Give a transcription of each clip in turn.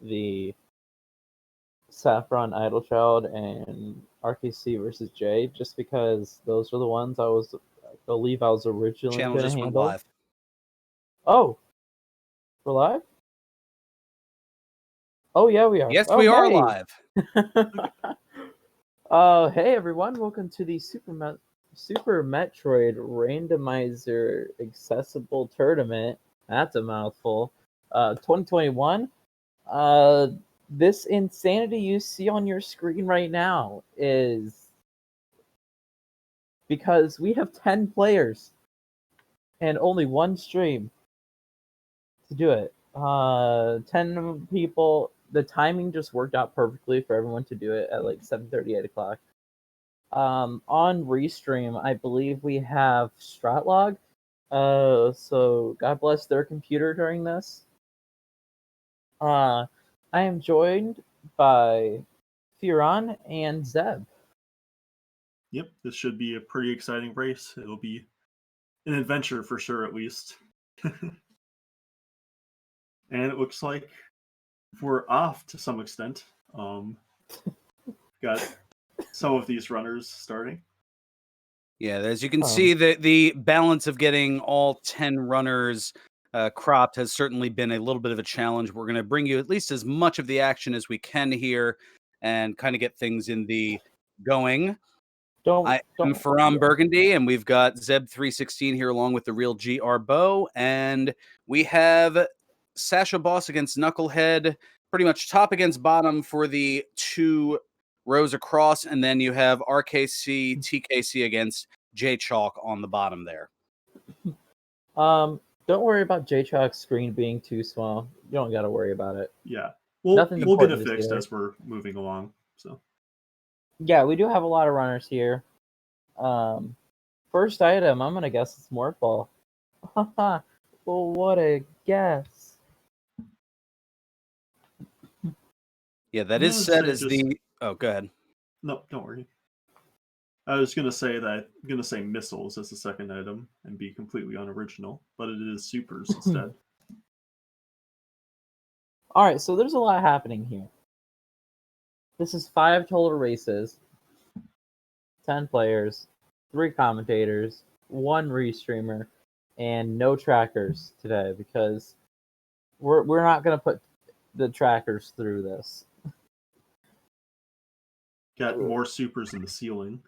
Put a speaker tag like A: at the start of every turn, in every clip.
A: the Sapph-idlechild and RKC versus J, just because those are the ones I believe I was originally
B: Channel
A: going to
B: just went
A: handle.
B: live.
A: Oh, we're live? Oh yeah, we are.
B: Yes,
A: oh,
B: we are
A: hey.
B: live.
A: Hey everyone, welcome to the Super Metroid Randomizer Accessible Tournament. That's a mouthful. 2021. This insanity you see on your screen right now is because we have 10 players and only one stream to do it. 10 people. The timing just worked out perfectly for everyone to do it at like 7:30, 8 o'clock. On Restream, I believe we have SMRAT. So God bless their computer during this. I am joined by Firon and Zeb.
C: Yep, this should be a pretty exciting race. It'll be an adventure for sure, at least. And it looks like we're off to some extent. Got some of these runners starting.
B: Yeah, as you can see, the balance of getting all 10 runners cropped has certainly been a little bit of a challenge. We're going to bring you at least as much of the action as we can here and kind of get things in the going. I am Faram Burgundy, and we've got Zeb316 here along with the real GR Bow, and we have Sashoboss against Nukelhed, pretty much top against bottom for the two rows across, and then you have RKC, TKC against J-Chalk on the bottom there.
A: Don't worry about J-Chalk's screen being too small. You don't got to worry about it.
C: Yeah, we'll get it fixed as we're moving along. So,
A: yeah, we do have a lot of runners here. First item, I'm gonna guess it's Morphball. Haha, well, what a guess.
B: Yeah, that is said as the... Oh, go ahead.
C: No, don't worry. I was going to say that I'm going to say missiles as the second item and be completely unoriginal, but it is supers instead.
A: Alright, so there's a lot happening here. This is 5 total races, 10 players, 3 commentators, 1 restreamer, and no trackers today because we're not going to put the trackers through this.
C: Got more supers in the ceiling.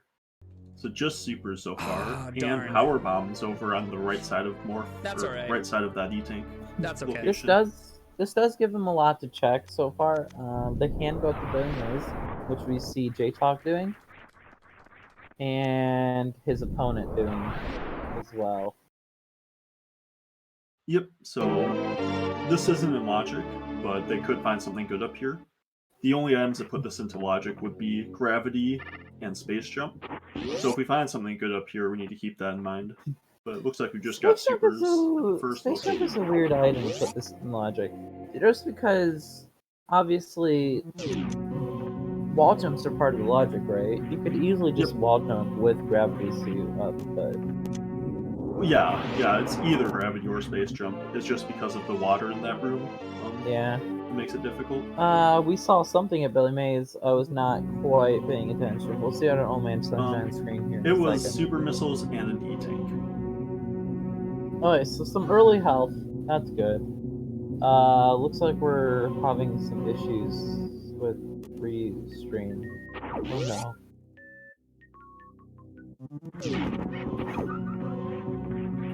C: So just supers so far, and power bombs over on the right side of right side of that E-tank.
D: That's okay.
A: This does give them a lot to check so far. They can go up to Billy Mays, which we see J-Talk doing, and his opponent doing as well.
C: Yep. So this isn't in logic, but they could find something good up here. The only items that put this into logic would be gravity and space jump. So if we find something good up here, we need to keep that in mind. But it looks like we just got supers first.
A: Space jump is a weird item to put this in logic. Just because, obviously, wall jumps are part of the logic, right? You could easily just wall jump with gravity suit up, but...
C: Yeah, it's either gravity or space jump. It's just because of the water in that room.
A: Yeah.
C: It makes it difficult.
A: We saw something at Billy Mays. I was not quite paying attention. We'll see on an Old Man Sunshine screen here.
C: It was super missiles and an E-tank.
A: Okay, so some early health. That's good. Looks like we're having some issues with Restream. Oh no.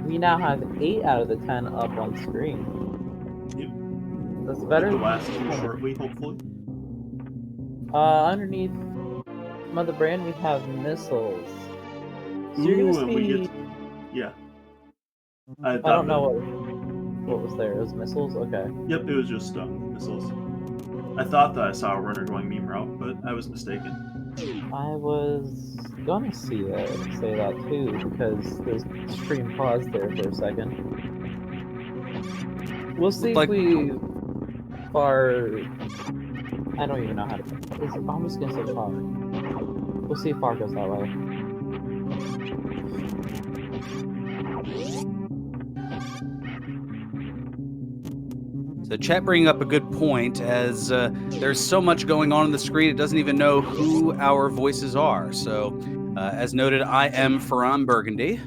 A: We now have 8 out of the 10 up on screen.
C: Yep.
A: That's better.
C: The last two shortly, hopefully.
A: Underneath Mother Brand, we have missiles. So
C: and we get... Yeah.
A: I don't know what was there. It was missiles? Okay.
C: Yep, it was just missiles. I thought that I saw a runner going meme route, but I was mistaken.
A: I was gonna say that too, because the stream paused there for a second. We'll see if we far... I don't even know how to... I'm just gonna say far. We'll see if far goes that way.
B: So chat bringing up a good point, as there's so much going on the screen, it doesn't even know who our voices are. So, as noted, I am Ferran Burgundy.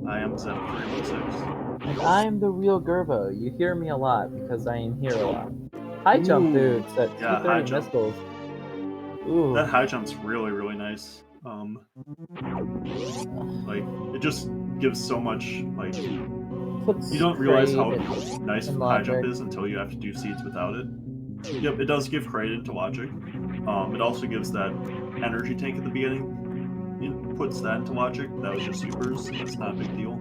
C: I am Sapph-idlechild.
A: And I'm the real Gerbo. You hear me a lot because I am here a lot. High jump boots at 230 missiles. Ooh.
C: That high jump's really, really nice. Like, it just gives so much, like, you don't realize how nice high jump is until you have to do seeds without it. Yep, it does give credit into logic. It also gives that energy tank at the beginning. It puts that into logic. That was just supers. That's not a big deal.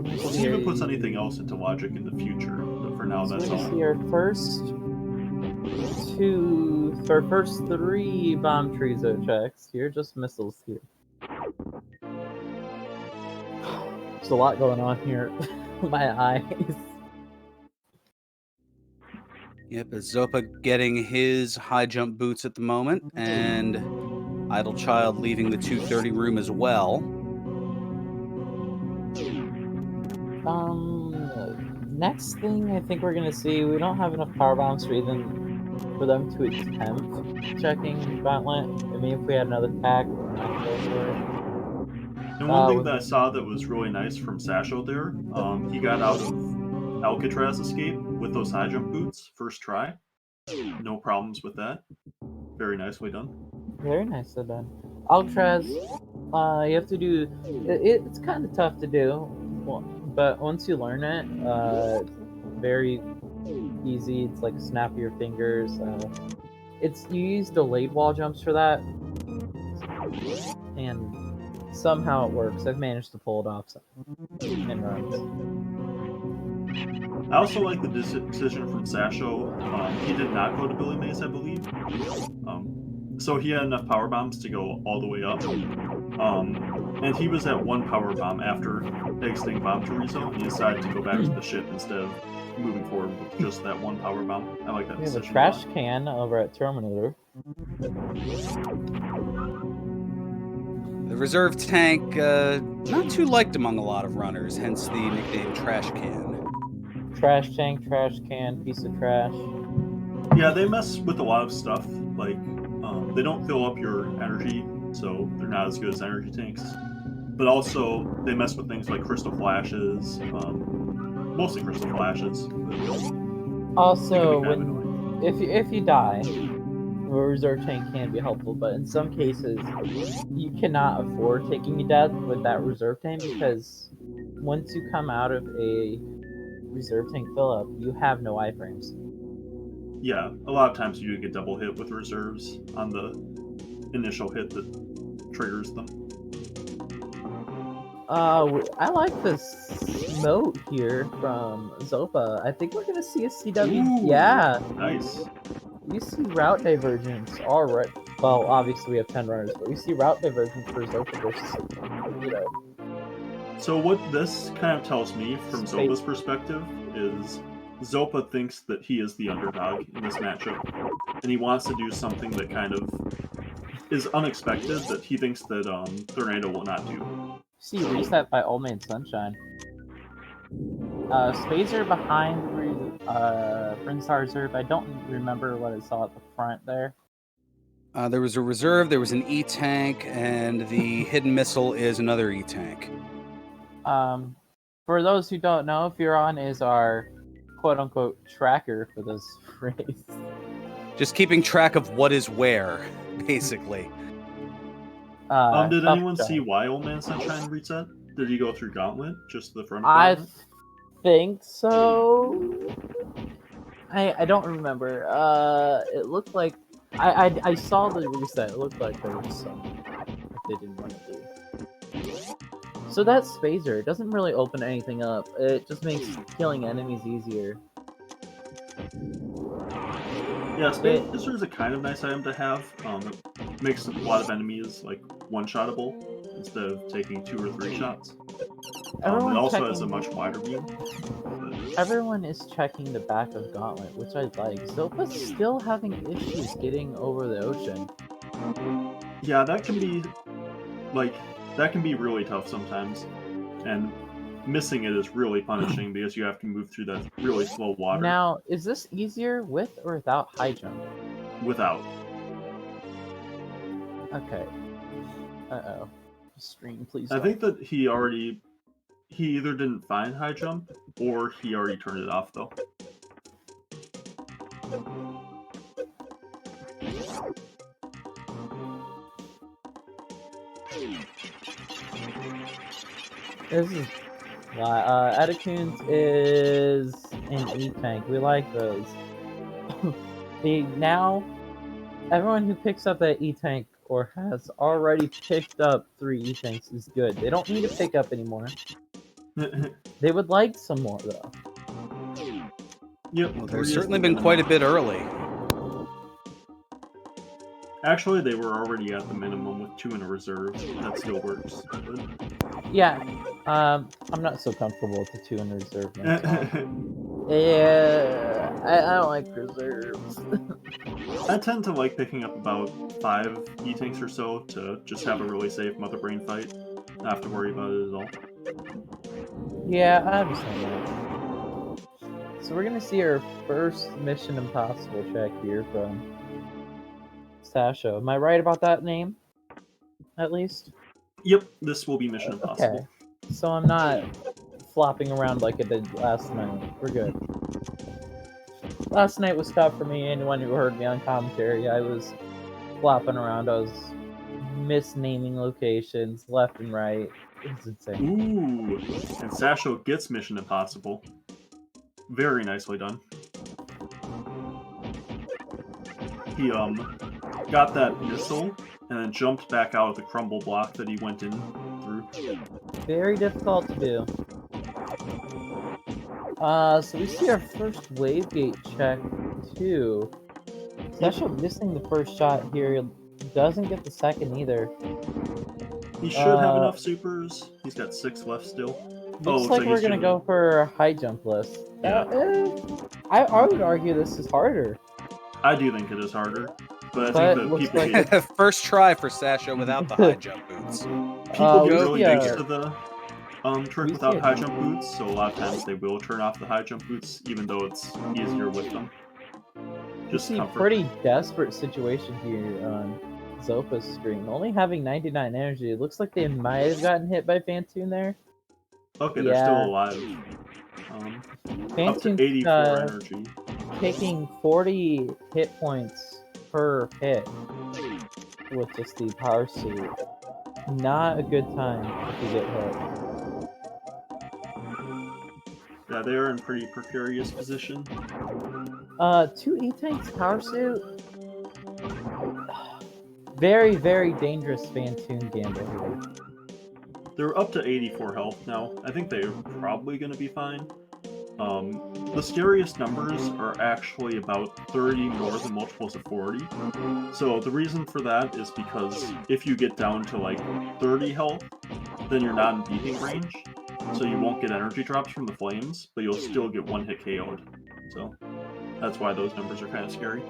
C: We'll see if it puts anything else into logic in the future, but for now, that's all.
A: We're gonna see our first 3 bomb trezo checks. Here, just missiles here. There's a lot going on here. My eyes.
B: Yep, Xopa getting his high jump boots at the moment, and Idlechild leaving the 230 room as well.
A: Next thing I think we're gonna see, we don't have enough power bombs for them to attempt checking Gauntlet. I mean, if we had another pack, we're not gonna go for it.
C: And one thing that I saw that was really nice from Sasho there, he got out of Alcatraz escape with those high jump boots first try. No problems with that. Very nicely done.
A: Very nicely done. Alcatraz, you have to do. It's kind of tough to do, but once you learn it, it's very easy. It's like a snap of your fingers. You use delayed wall jumps for that, and somehow it works. I've managed to pull it off in runs.
C: I also like the decision from Sasho. He did not go to Billy Mays, I believe. So he had enough power bombs to go all the way up. And he was at 1 power bomb after exiting bomb chorizo, and he decided to go back to the ship instead of moving forward with just that 1 power bomb. I like that
A: We have
C: decision.
A: a trash can over at Terminator.
B: The reserve tank, not too liked among a lot of runners, hence the nickname Trash Can.
A: Trash tank, trash can, piece of trash.
C: Yeah, they mess with a lot of stuff. Like, they don't fill up your energy, so they're not as good as energy tanks. But also, they mess with things like crystal flashes, mostly crystal flashes.
A: Also, if you die, a reserve tank can be helpful, but in some cases, you cannot afford taking a death with that reserve tank because once you come out of a reserve tank fill up, you have no iframes.
C: Yeah, a lot of times you do get double hit with reserves on the initial hit that triggers them.
A: I like this note here from Xopa. I think we're gonna see a CW.
C: Ooh,
A: yeah,
C: nice.
A: You see route divergence. All right. Well, obviously we have 10 runners, but we see route divergence for Xopa versus Thorneto.
C: So what this kind of tells me from Zopa's perspective is Xopa thinks that he is the underdog in this matchup, and he wants to do something that kind of is unexpected that he thinks that Thorneto will not do.
A: See reset by Old Man Sunshine. Spacer behind Brinstar Reserve. I don't remember what I saw at the front there.
B: There was a reserve, there was an E-tank, and the hidden missile is another E-tank.
A: For those who don't know, Furon is our quote-unquote tracker for this race.
B: Just keeping track of what is where, basically.
C: Did anyone see why Old Man Sunshine reset? Did he go through Gauntlet? Just the front of Gauntlet?
A: I think so. I don't remember. It looked like I saw the reset. It looked like there was some they didn't want to do. So that Spacer, it doesn't really open anything up. It just makes killing enemies easier.
C: Yeah, Spacer is a kind of nice item to have. It makes a lot of enemies like one-shottable instead of taking 2 or 3 shots. It also has a much wider view.
A: Everyone is checking the back of Gauntlet, which I like. Xopa's still having issues getting over the ocean.
C: Yeah, that can be really tough sometimes. And missing it is really punishing because you have to move through that really slow water.
A: Now, is this easier with or without high jump?
C: Without.
A: Okay. Uh-oh. Stream, please.
C: I think that he either didn't find high jump or he already turned it off though.
A: This is Adacoons is an E-tank. We like those. Now, everyone who picks up that E-tank or has already picked up 3 E-tanks is good. They don't need to pick up anymore. They would like some more though.
C: Yep.
B: Well, they've certainly been quite a bit early.
C: Actually, they were already at the minimum with 2 in a reserve. That still works. But...
A: Yeah, I'm not so comfortable with the 2 in reserve now. Yeah, I don't like reserves.
C: I tend to like picking up about 5 E-tanks or so to just have a really safe Mother Brain fight. Not have to worry about it at all.
A: Yeah, I understand that. So we're gonna see our first Mission Impossible check here from Sasho. Am I right about that name? At least?
C: Yep, this will be Mission Impossible.
A: Okay. So I'm not flopping around like I did last night. We're good. Last night was tough for me. Anyone who heard me on commentary, I was flopping around. I was misnaming locations left and right. It's insane.
C: Ooh, and Sasho gets Mission Impossible. Very nicely done. He got that missile and then jumped back out of the crumble block that he went in through.
A: Very difficult to do. So we see our first wave gate check too. Sasho missing the first shot here. Doesn't get the second either.
C: He should have enough supers. He's got 6 left still.
A: Looks like we're gonna go for a high jump list.
C: Yeah.
A: I would argue this is harder.
C: I do think it is harder, but I think that people
B: like... First try for Sasho without the high jump boots.
C: People get really used to the trick without high jump boots, so a lot of times they will turn off the high jump boots, even though it's easier with them. Just
A: see a pretty desperate situation here on Xopa's screen. Only having 99 energy. It looks like they might have gotten hit by Phantoon there.
C: Okay, they're still alive. Up to 84 energy.
A: Taking 40 hit points per hit with just the power suit. Not a good time if you get hit.
C: Yeah, they are in pretty precarious position.
A: 2 E-tanks power suit. Very, very dangerous Phantoon gamble here.
C: They're up to 84 health now. I think they're probably going to be fine. The scariest numbers are actually about 30 more than multiples of 40. So the reason for that is because if you get down to like 30 health, then you're not in beeping range. So you won't get energy drops from the flames, but you'll still get 1-hit KO'd. So that's why those numbers are kind of scary.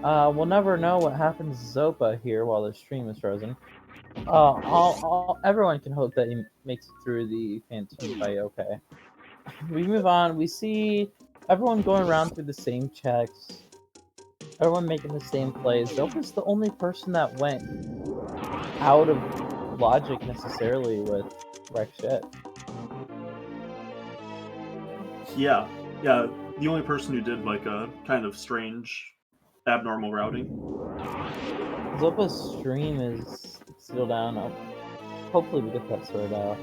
A: We'll never know what happens to Xopa here while the stream is frozen. Everyone can hope that he makes it through the Phantoon fight okay. We move on. We see everyone going around through the same checks. Everyone making the same plays. Xopa's the only person that went out of logic necessarily with wreck shit.
C: Yeah. The only person who did like a kind of strange, abnormal routing.
A: Xopa's stream is still down. Hopefully we get that sorted out.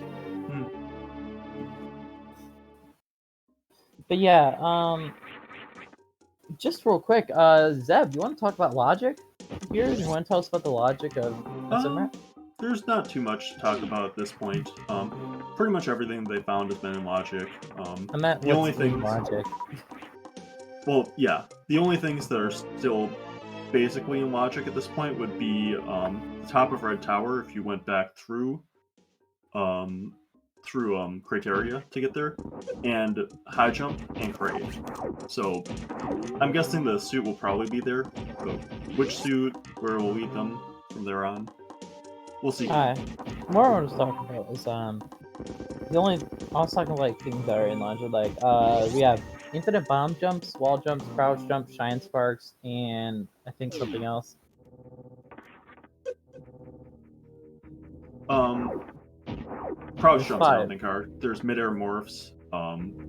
A: But yeah, just real quick, Zeb, you want to talk about logic here? You want to tell us about the logic of SMRAT?
C: There's not too much to talk about at this point. Pretty much everything they found has been in logic.
A: I meant
C: the only thing
A: logic.
C: Well, yeah, the only things that are still basically in logic at this point would be the top of Red Tower if you went back through Crateria to get there, and high jump and crave. So I'm guessing the suit will probably be there, but which suit, where will lead them from there on, we'll see.
A: Alright, more I want to talk about is I was talking like things that are in logic. Like we have infinite bomb jumps, wall jumps, crouch jumps, shine sparks, and I think something else.
C: Crouch
A: There's
C: jumps I don't
A: 5.
C: think are. There's midair morphs.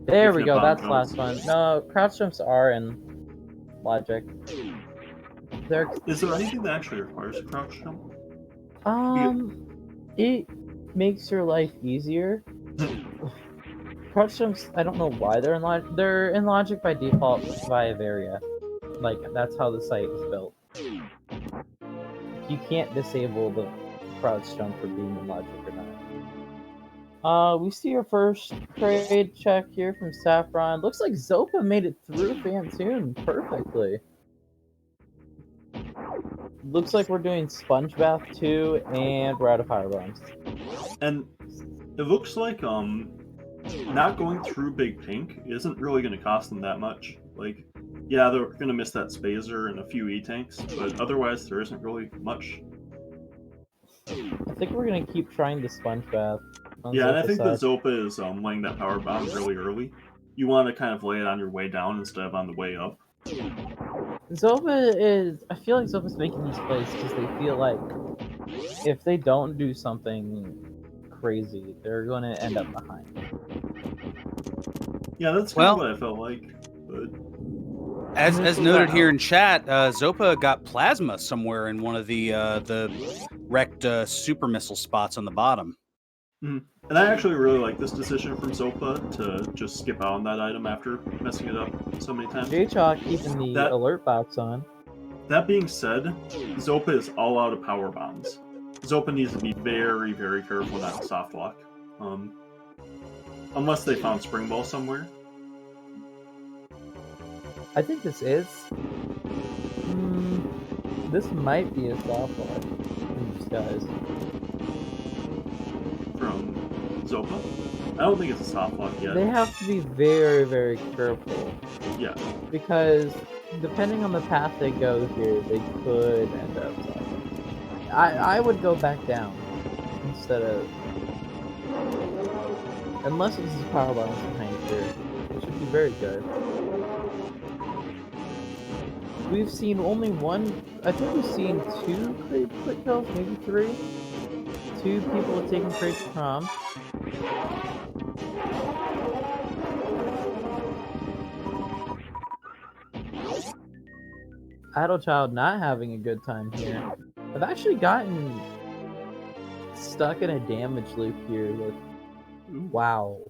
A: There we
C: infinite
A: go.
C: bomb
A: That's the
C: jumps.
A: last one. No, crouch jumps are in logic.
C: Is there anything that actually requires a crouch jump?
A: It makes your life easier. Crouch jumps, I don't know why they're in logic. They're in logic by default via Varia. Like, that's how the site is built. You can't disable the crouch jump for being in logic or not. We see our first trade check here from Saffron. Looks like Xopa made it through Fantoon perfectly. Looks like we're doing Sponge Bath 2, and we're out of Power Bombs.
C: And it looks like not going through Big Pink isn't really going to cost them that much. Like, yeah, they're going to miss that Spazer and a few E-tanks, but otherwise there isn't really much.
A: I think we're going to keep trying the Sponge Bath.
C: Yeah, and I think the Xopa is laying that Power Bomb really early. You want to kind of lay it on your way down instead of on the way up.
A: Xopa is... I feel like Xopa's making these plays because they feel like if they don't do something crazy, they're going to end up behind.
C: Yeah, that's kind of what I felt like. But...
B: As noted here in chat, Xopa got plasma somewhere in one of the wrecked super missile spots on the bottom.
C: Mm-hmm. And I actually really like this decision from Xopa to just skip out on that item after messing it up so many times.
A: J-Chalk keeping the alert box on.
C: That being said, Xopa is all out of power bombs. Xopa needs to be very, very careful not to soft lock. Unless they found Spring Ball somewhere.
A: I think this is. This might be a soft lock in disguise.
C: From Xopa? I don't think it's a soft lock yet.
A: They have to be very, very careful.
C: Yeah.
A: Because depending on the path they go here, they could end up soft lock. I would go back down instead of... Unless this is power bombs behind here, it should be very good. We've seen only one... I think we've seen 2 quick kills, maybe 3. 2 people have taken crates from. Idlechild not having a good time here. I've actually gotten stuck in a damage loop here with... Wow.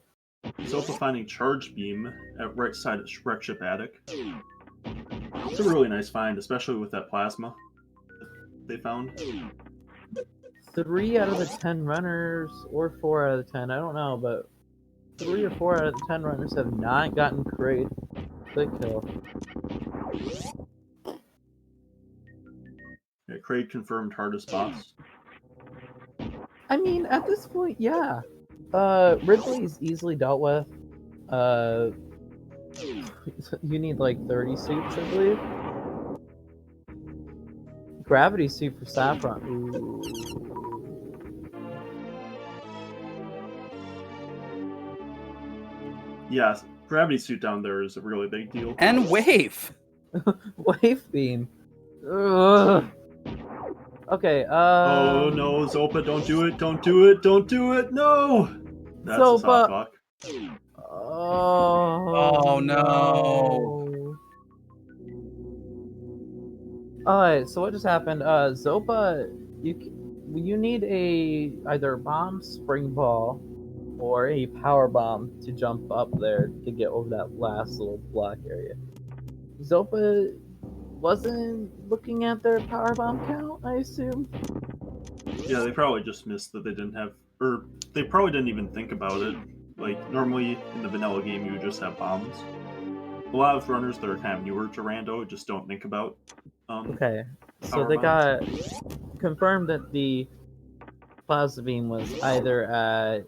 C: Xopa finding Charge Beam at right side of Wreck Ship Attic. It's a really nice find, especially with that plasma they found.
A: 3 out of the 10 runners, or 4 out of the 10, I don't know, but 3 or 4 out of the 10 runners have not gotten crate quick kill.
C: Yeah, Kraid confirmed hardest boss.
A: I mean, at this point, yeah. Ridley is easily dealt with. You need like 30 suits, I believe. Gravity suit for Saffron. Ooh.
C: Yeah, gravity suit down there is a really big deal.
B: And wave!
A: Wave beam. Ugh. Okay,
C: Oh no, Xopa, don't do it, don't do it, don't do it, no! That's a soft lock.
B: Oh no.
A: Alright, so what just happened? Xopa, you need either a bomb, spring ball, or a power bomb to jump up there to get over that last little block area. Xopa wasn't looking at their power bomb count, I assume?
C: Yeah, they probably just missed that they didn't have, or they probably didn't even think about it. Like, normally in the vanilla game you would just have bombs. A lot of runners that are kind of newer to Rando just don't think about
A: okay, so they got confirmed that the plasma beam was either at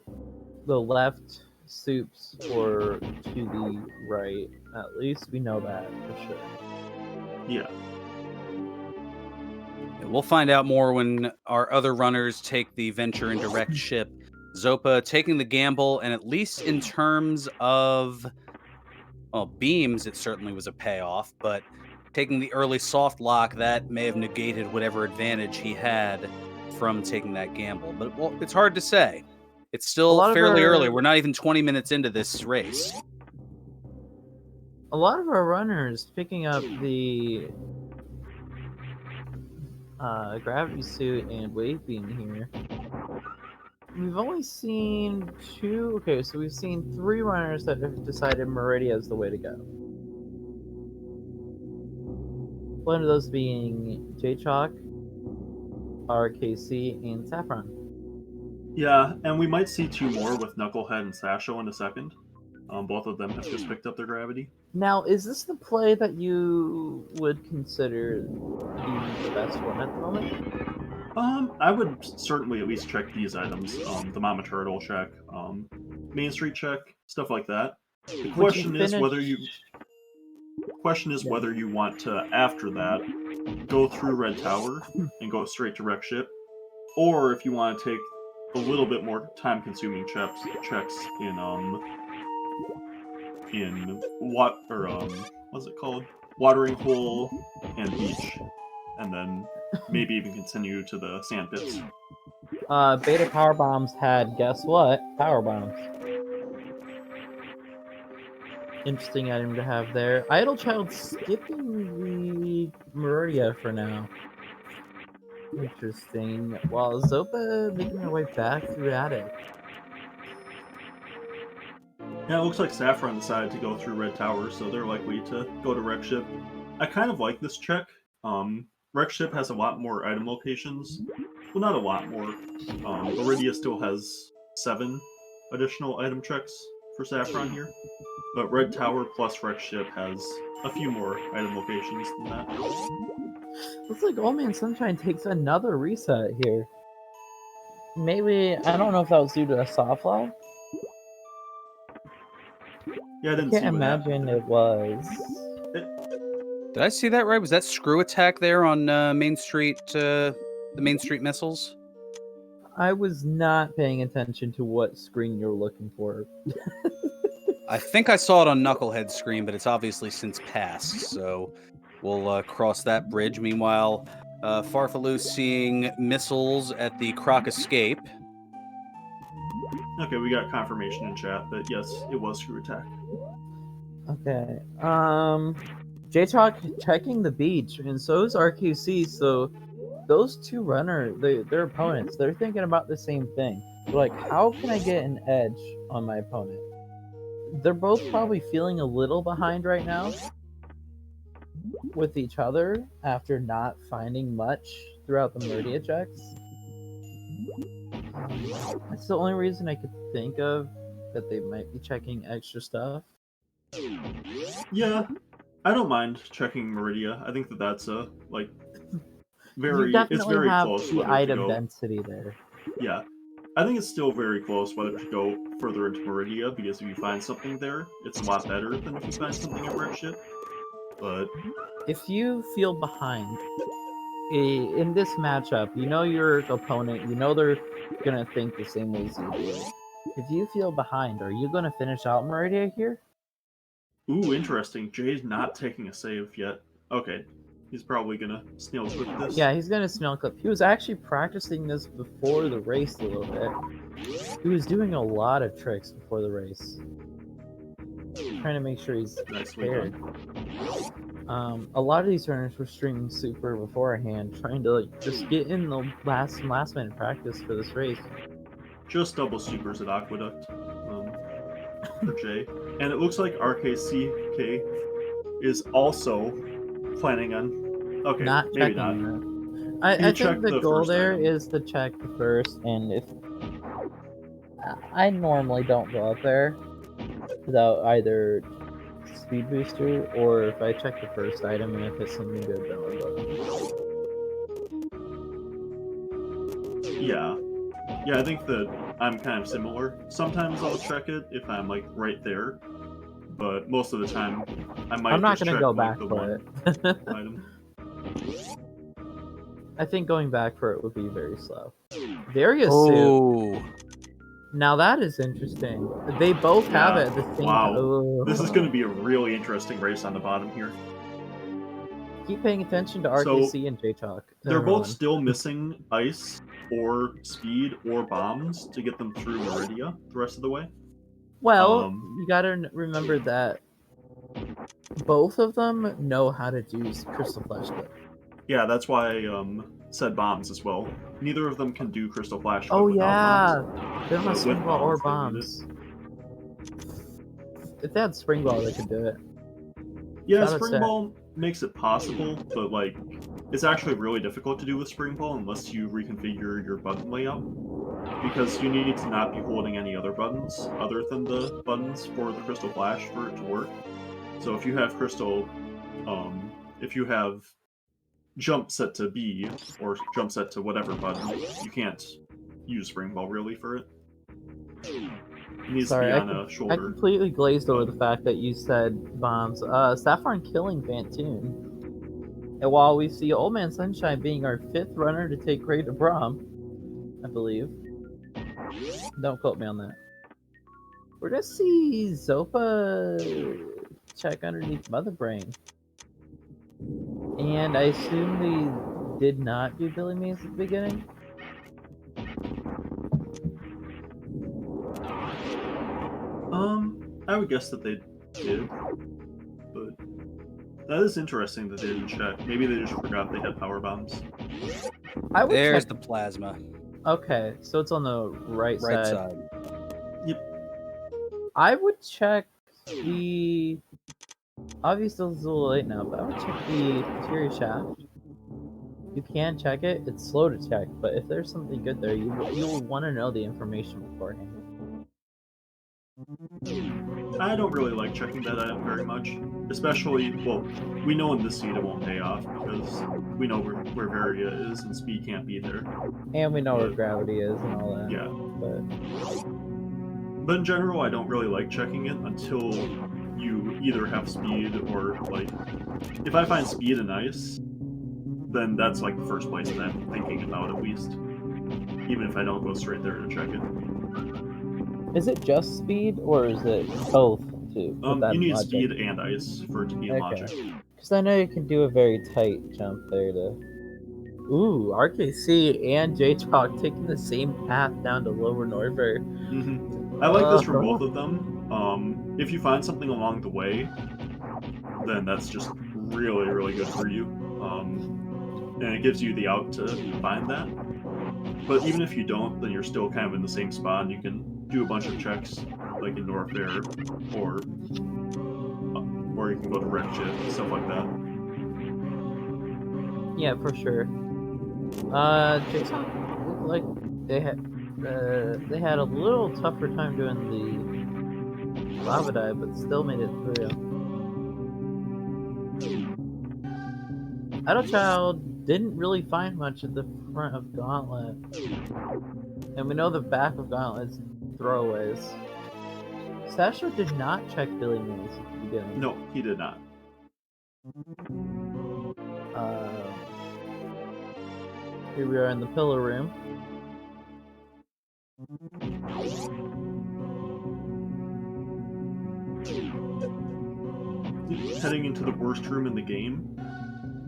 A: the left soups or to the right. At least we know that for sure.
C: Yeah.
B: We'll find out more when our other runners take the venture into wrecked ship Xopa taking the gamble, and at least in terms of, well, beams, it certainly was a payoff, but taking the early soft lock, that may have negated whatever advantage he had from taking that gamble. But, well, it's hard to say. It's still fairly early. We're not even 20 minutes into this race.
A: A lot of our runners picking up the gravity suit and wave beam here. We've only seen two. Okay, so we've seen 3 runners that have decided Meridia is the way to go. One of those being J-Chalk, RKC, and Saffron.
C: Yeah, and we might see 2 more with Knucklehead and Sasho in a second. Both of them have just picked up their gravity.
A: Now, is this the play that you would consider being the best one at the moment?
C: I would certainly at least check these items. The Mama Turtle check, Main Street check, stuff like that. The question is whether you want to, after that, go through Red Tower and go straight to Wreck Ship, or if you want to take a little bit more time-consuming checks in what's it called? Watering Hole and Beach, and then maybe even continue to the sand pits.
A: Beta power bombs had, guess what? Power bombs. Interesting item to have there. Idlechild skipping the Meridia for now. Interesting. While Xopa making her way back through Attic.
C: Yeah, it looks like Saffron decided to go through Red Tower, so they're likely to go to Wreck Ship. I kind of like this check. Wreck Ship has a lot more item locations. Well, not a lot more. Meridia still has 7 additional item checks for Saffron here. But Red Tower plus Wreck Ship has a few more item locations than that.
A: Looks like Old Man Sunshine takes another reset here. Maybe, I don't know if that was due to a soft lock.
C: Yeah, I didn't
A: Can't imagine it was.
B: Did I see that right? Was that screw attack there on Main Street, the Main Street missiles?
A: I was not paying attention to what screen you're looking for.
B: I think I saw it on Knucklehead's screen, but it's obviously since passed, so we'll cross that bridge. Meanwhile, Farfelu seeing missiles at the Croc Escape.
C: Okay, we got confirmation in chat that yes, it was screw attack.
A: Okay. J-Talk checking the beach, and so is RQC, so those 2 runners, their opponents, they're thinking about the same thing. They're like, how can I get an edge on my opponent? They're both probably feeling a little behind right now with each other after not finding much throughout the Meridia checks. That's the only reason I could think of that they might be checking extra stuff.
C: Yeah, I don't mind checking Meridia. I think that's a
A: You definitely have
C: close.
A: the item density there.
C: Yeah, I think it's still very close whether to go further into Meridia, because if you find something there, it's a lot better than if you find something at Wreck Ship. But
A: if you feel behind in this matchup, you know your opponent, you know they're gonna think the same way as you do. If you feel behind, are you gonna finish out Meridia here?
C: Ooh, interesting. Jay's not taking a save yet. Okay, he's probably gonna snail clip this.
A: Yeah, he's gonna snail clip. He was actually practicing this before the race a little bit. He was doing a lot of tricks before the race, trying to make sure he's prepared. A lot of these runners were streaming super beforehand, trying to just get in the last minute practice for this race.
C: Just double supers at Aqueduct for Jay, and it looks like RKCK is also planning on. Okay,
A: not
C: maybe
A: checking
C: not.
A: I think the goal there is to check the first, and if I normally don't go out there without either speed booster, or if I check the first item and if it's something good, then I'll go.
C: Yeah, I think that I'm kind of similar. Sometimes I'll check it if I'm right there, but most of the time I might.
A: I'm not
C: just
A: gonna
C: check,
A: go back for it.
C: Item.
A: I think going back for it would be very slow. Various suit. Now that is interesting. They both have it at the same time.
C: Wow. This is going to be a really interesting race on the bottom here.
A: Keep paying attention to RKC and J-Chalk.
C: They're both still missing ice or speed or bombs to get them through Meridia the rest of the way.
A: Well, you gotta remember that both of them know how to do Crystal Flash Clip.
C: Yeah, that's why I said bombs as well. Neither of them can do Crystal Flash Clip
A: without
C: bombs.
A: They don't have Spring Ball or bombs. If they had Spring Ball, they could do it.
C: Yeah, Spring Ball makes it possible, but like it's actually really difficult to do with Spring Ball unless you reconfigure your button layout. Because you need to not be holding any other buttons other than the buttons for the Crystal Flash for it to work. So if you have Crystal, if you have jump set to B or jump set to whatever button, you can't use Spring Ball really for it. It needs to be on a shoulder.
A: I completely glazed over the fact that you said bombs. Saffron killing Bantoon. And while we see Old Man Sunshine being our 5th runner to take Great Abram, I believe. Don't quote me on that. We're gonna see Xopa check underneath Mother Brain. And I assume they did not do Billy Mays at the beginning?
C: I would guess that they did. But that is interesting that they didn't check. Maybe they just forgot they had power bombs.
B: There's the plasma.
A: Okay, so it's on the right side.
C: Yep.
A: I would check the... Obviously it's a little late now, but I would check the interior shaft. You can check it. It's slow to check, but if there's something good there, you will want to know the information beforehand.
C: I don't really like checking that item very much. Especially, well, we know in this seed it won't pay off because we know where Varia is and speed can't be there.
A: And we know where gravity is and all that.
C: Yeah.
A: But
C: But in general, I don't really like checking it until you either have speed or, like, if I find speed and ice, then that's, like, the first place that I'm thinking about, at least. Even if I don't go straight there to check it.
A: Is it just speed, or is it both, too?
C: You need speed and ice for it to be in logic.
A: Because I know you can do a very tight jump there to... Ooh, RKC and J-Chalk taking the same path down to Lower Norberg.
C: Mm-hmm. I like this for both of them. If you find something along the way, then that's just really, really good for you. And it gives you the out to find that. But even if you don't, then you're still kind of in the same spot, and you can do a bunch of checks, like in North Air, or you can go to Wreckship, stuff like that.
A: Yeah, for sure. J-Chalk looked like they had a little tougher time doing the lava dive, but still made it through. Idlechild didn't really find much at the front of Gauntlet. And we know the back of Gauntlet is throwaways. Sasho did not check Billy Mays at the beginning.
C: No, he did not.
A: Here we are in the pillar room.
C: Heading into the worst room in the game.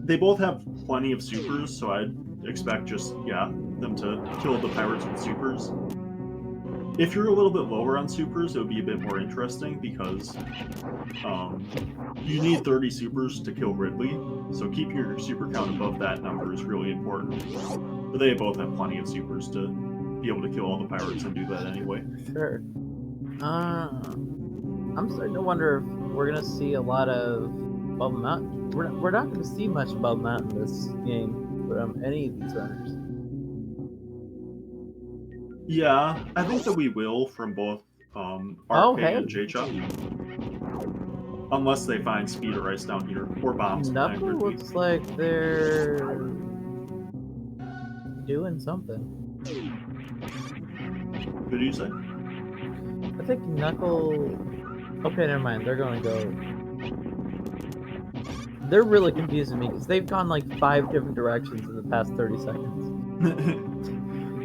C: They both have plenty of supers, so I'd expect just, them to kill the pirates with supers. If you're a little bit lower on supers, it would be a bit more interesting because you need 30 supers to kill Ridley, so keeping your super count above that number is really important. But they both have plenty of supers to be able to kill all the pirates and do that anyway.
A: Sure. I'm starting to wonder if we're gonna see a lot of Bubble Mountain. We're not gonna see much Bubble Mountain this game from any of these runners.
C: Yeah, I think that we will from both RK and J-Chop. Unless they find speed or ice down here, or bombs.
A: Knuckle looks like they're doing something.
C: What do you say?
A: I think Knuckle... Okay, never mind. They're gonna go... They're really confusing me, because they've gone like 5 different directions in the past 30 seconds.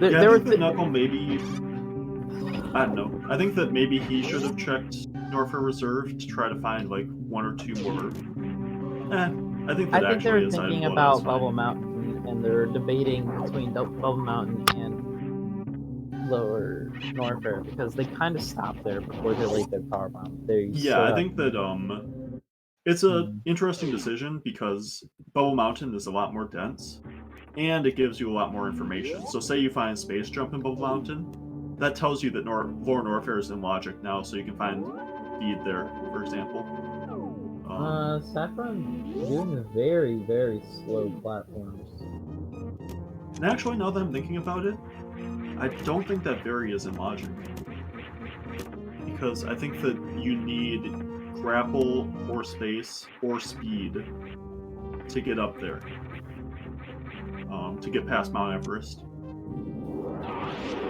C: I think Knuckle maybe I don't know. I think that maybe he should have checked Norfair Reserve to try to find like one or two more. I think that
A: I think they
C: actually
A: were
C: is
A: thinking
C: itemable,
A: about
C: that's fine.
A: Bubble Mountain, and they're debating between Bubble Mountain and Lower Norfair because they kind of stopped there before they laid their power bomb. They
C: Yeah, I
A: sort
C: think that it's a interesting decision because Bubble Mountain is a lot more dense, and it gives you a lot more information. So say you find Space Jump in Bubble Mountain, that tells you that Lower Norfair is in Logic now, so you can find Feed there, for example.
A: Saffron doing very, very slow platforms.
C: And actually, now that I'm thinking about it, I don't think that Very is in Logic. Because I think that you need grapple or space or speed to get up there. To get past Mount Everest.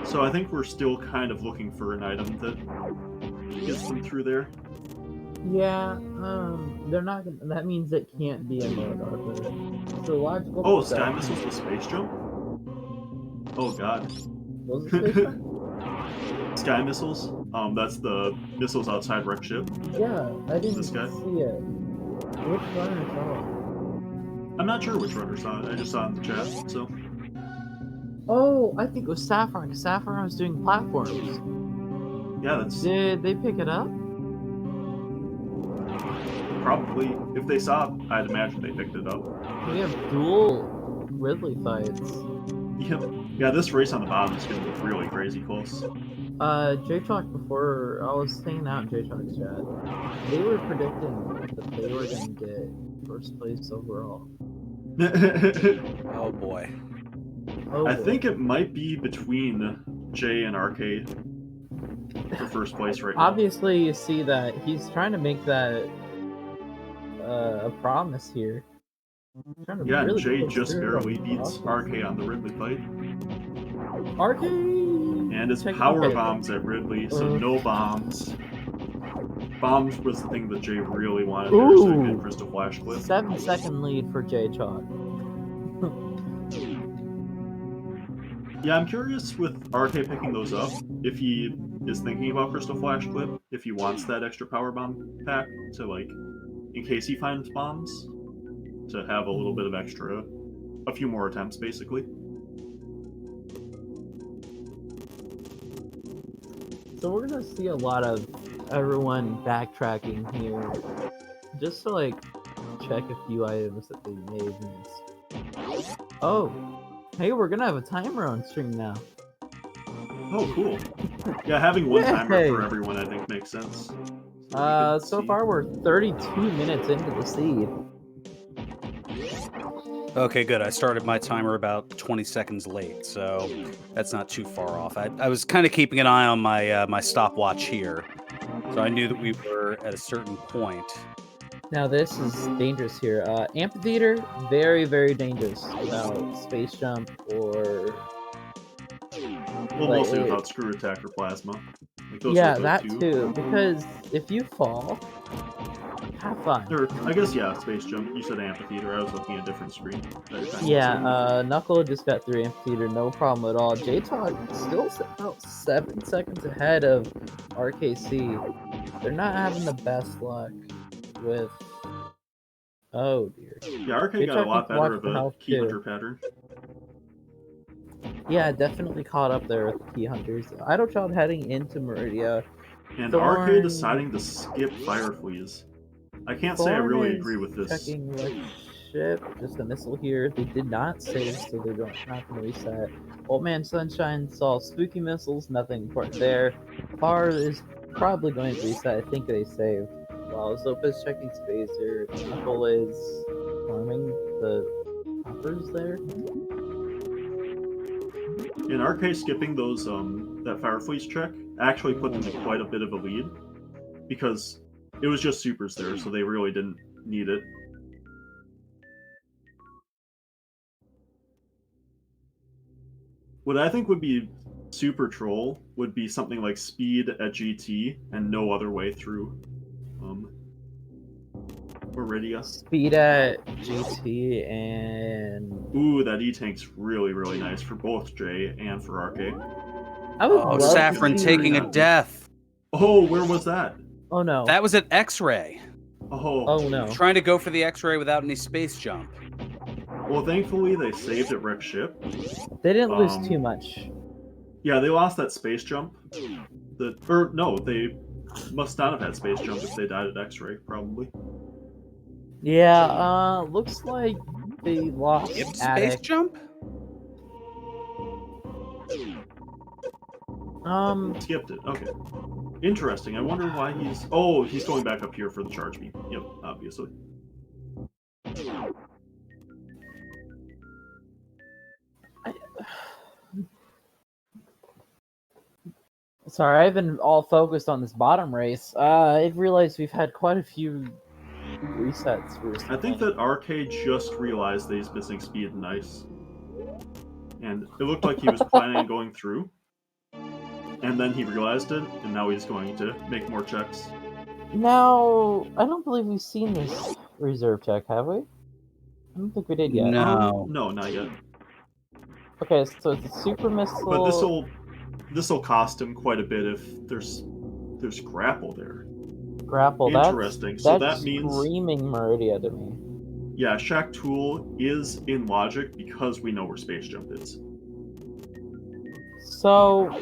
C: So I think we're still kind of looking for an item that gets them through there.
A: Yeah, they're not gonna, that means it can't be in Lower Norfair. So logical.
C: Oh, Sky Missiles with Space Jump? Oh god.
A: Was it Space Jump?
C: Sky Missiles? That's the missiles outside Wreck Ship.
A: Yeah, I didn't
C: This guy?
A: see it. Which runner saw it?
C: I'm not sure which runner saw it, I just saw it in the chat, so.
A: Oh, I think it was Saffron, because Saffron was doing platforms.
C: Yeah, that's
A: Did they pick it up?
C: probably, if they saw it, I'd imagine they picked it up.
A: We have dual Ridley fights.
C: Yep. Yeah, this race on the bottom is getting really crazy close.
A: J-Chalk, before I was hanging out in J-Chalk's chat, they were predicting that they were going to get first place overall.
B: Oh boy.
A: Oh,
C: I
A: boy.
C: think it might be between Jay and RK for first place right now.
A: Obviously, you see that he's trying to make that a promise here.
C: Yeah,
A: Really
C: and Jay
A: push
C: just
A: through
C: barely
A: on
C: beats
A: offense.
C: RK on the Ridley fight.
A: RK!
C: And it's
A: Check
C: power
A: it.
C: bombs at Ridley, so no bombs. Bombs was the thing that Jay really wanted there, so he could Crystal Flash Clip.
A: 7-second lead for J-Chalk.
C: Yeah, I'm curious with RK picking those up, if he is thinking about Crystal Flash Clip, if he wants that extra power bomb pack to, like, in case he finds bombs, to have a little bit of extra, a few more attempts, basically.
A: So we're gonna see a lot of everyone backtracking here, just to like check a few items that they may have missed. Oh, hey, we're gonna have a timer on stream now.
C: Oh, cool. Yeah, having one timer
A: Yay!
C: for everyone, I think, makes sense. So
A: So far we're 32 minutes into the seed.
B: Okay, good. I started my timer about 20 seconds late, so that's not too far off. I was kind of keeping an eye on my my stopwatch here, so I knew that we were at a certain point.
A: Now this is dangerous here. Amphitheater, very, very dangerous without space jump or...
C: well, mostly without Screw Attack or Plasma. Like, those
A: yeah,
C: are the
A: that
C: two.
A: too, because if you fall, have fun.
C: Or, I guess, yeah, Space Jump. You said Amphitheater. I was looking at a different screen.
A: Yeah, Knuckle just got through Amphitheater, no problem at all. J-Talk still about 7 seconds ahead of RKC. They're not having the best luck with... Oh dear.
C: Yeah, RK got a lot better of a Key Hunter pattern.
A: Yeah, definitely caught up there with the Key Hunters. Idlechild heading into Meridia.
C: And
A: Thorn...
C: RK deciding to skip Fire Fleas. I can't say I really agree with this.
A: Checking the ship, just a missile here. They did not save, so they're not going to reset. Old Man Sunshine saw spooky missiles, nothing important there. Bar is probably going to reset. I think they saved. While Zopa is checking Spacer, Knuckle is farming the hoppers there.
C: In RK, skipping those that Fire Fleas check actually put them in quite a bit of a lead, because it was just supers there, so they really didn't need it. What I think would be super troll would be something like speed at GT and no other way through Meridia.
A: Speed at GT and...
C: Ooh, that E-Tank's really, really nice for both J and for RK.
A: I would
B: Oh,
A: love
B: Saffron
A: to see...
B: taking a death.
C: Oh, where was that?
A: Oh no.
B: That was at X-ray.
A: Oh no.
B: Trying to go for the X-ray without any space jump.
C: Well, thankfully they saved at wrecked ship.
A: They didn't lose too much.
C: Yeah, they lost that space jump. No, they must not have had space jump if they died at X-ray, probably.
A: Yeah, looks like they lost
B: Skipped
A: attic.
B: space jump?
C: Skipped it. Okay. Interesting. I wonder why he's... Oh, he's going back up here for the charge beam. Yep, obviously.
A: Sorry, I've been all focused on this bottom race. I've realized we've had quite a few resets recently.
C: I think that RK just realized that he's missing speed and ice. And it looked like he was planning on going through. And then he realized it, and now he's going to make more checks.
A: Now, I don't believe we've seen this reserve check, have we? I don't think we did yet.
B: No.
C: No, not yet.
A: Okay, so it's a super missile.
C: But this'll cost him quite a bit if there's grapple there.
A: Grapple.
C: Interesting. So
A: that's
C: that means
A: screaming Meridia to me.
C: Yeah, Shack Tool is in logic because we know where Space Jump is.
A: So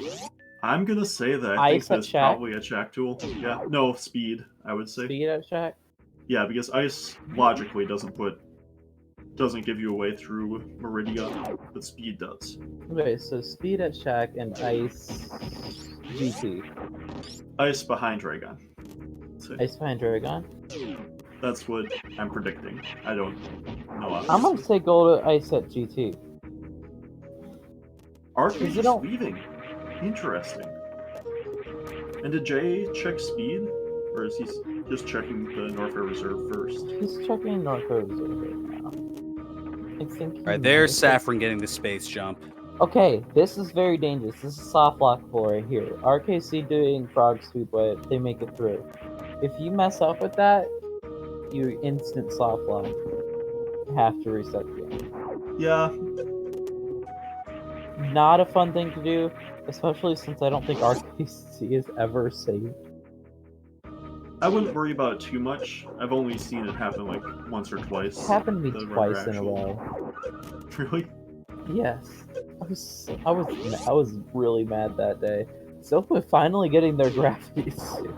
C: I'm gonna say that I think
A: Ice at
C: that's
A: Shack?
C: probably a Shack Tool. Yeah, no, speed, I would say.
A: Speed at Shack?
C: Yeah, because Ice logically doesn't give you a way through Meridia, but speed does.
A: Okay, so speed at Shack and Ice GT.
C: Ice behind Dragon. So
A: Ice behind Dragon.
C: that's what I'm predicting. I don't know.
A: I'm gonna say go to Ice at GT.
C: Arcade's
A: you don't-
C: leaving. Interesting. And did Jay check speed? Or is he just checking the Norfair Reserve first?
A: He's checking Norco Reserve right now. I think.
B: Alright, there's Saffron getting the space jump.
A: Okay, this is very dangerous. This is soft lockable right here. RKC doing frog sweep way, they make it through. If you mess up with that, you instant soft lock. You have to reset the game.
C: Yeah,
A: Not a fun thing to do, especially since I don't think RKC is ever safe.
C: I wouldn't worry about it too much. I've only seen it happen like once or twice.
A: It happened to me
C: The
A: twice
C: rubber
A: in a
C: actual-
A: row.
C: Really?
A: Yes, I was really mad that day. Sofa finally getting their gravity suit.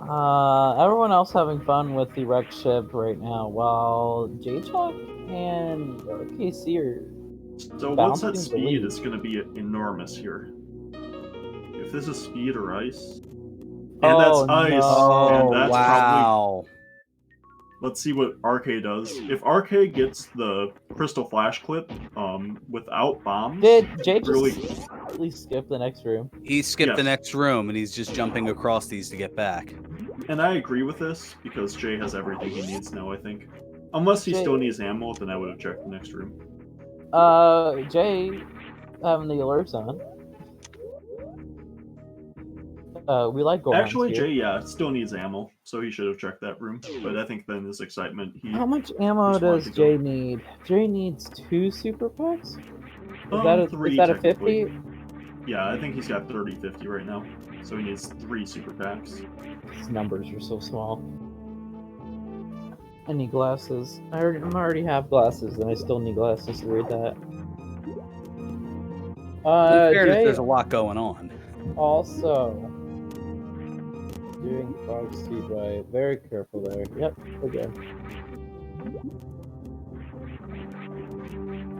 A: Everyone else having fun with the wrecked ship right now, while J-Chuck and KC are...
C: So what's that
A: bouncing the
C: speed
A: lead.
C: is going to be enormous here. If this is speed or ice. And
A: Oh,
C: that's ice.
A: no.
C: And that's probably...
B: Wow.
C: Let's see what RK does. If RK gets the Crystal Flash clip without bombs...
A: Did Jay just
C: really...
A: at least skip the next room?
B: He skipped the
C: Yes.
B: next room and he's just jumping across these to get back.
C: And I agree with this, because Jay has everything he needs now, I think. Unless he
A: Jay-
C: still needs ammo, then I would have checked the next room.
A: Jay having the alerts on. We like going.
C: Actually, Jay, yeah, still needs ammo, so he should have checked that room. But I think then his excitement, he...
A: How much ammo
C: just wanted
A: does
C: to go.
A: Jay need? Jay needs 2 super packs?
C: Three,
A: Is that a
C: technically.
A: 50?
C: Yeah, I think he's got 30-50 right now. So he needs 3 super packs.
A: These numbers are so small. I need glasses. I already have glasses, and I still need glasses to read that.
B: In fairness,
A: Jay
B: there's a lot going on.
A: also doing frog speedway. Very careful there. Yep, we're good.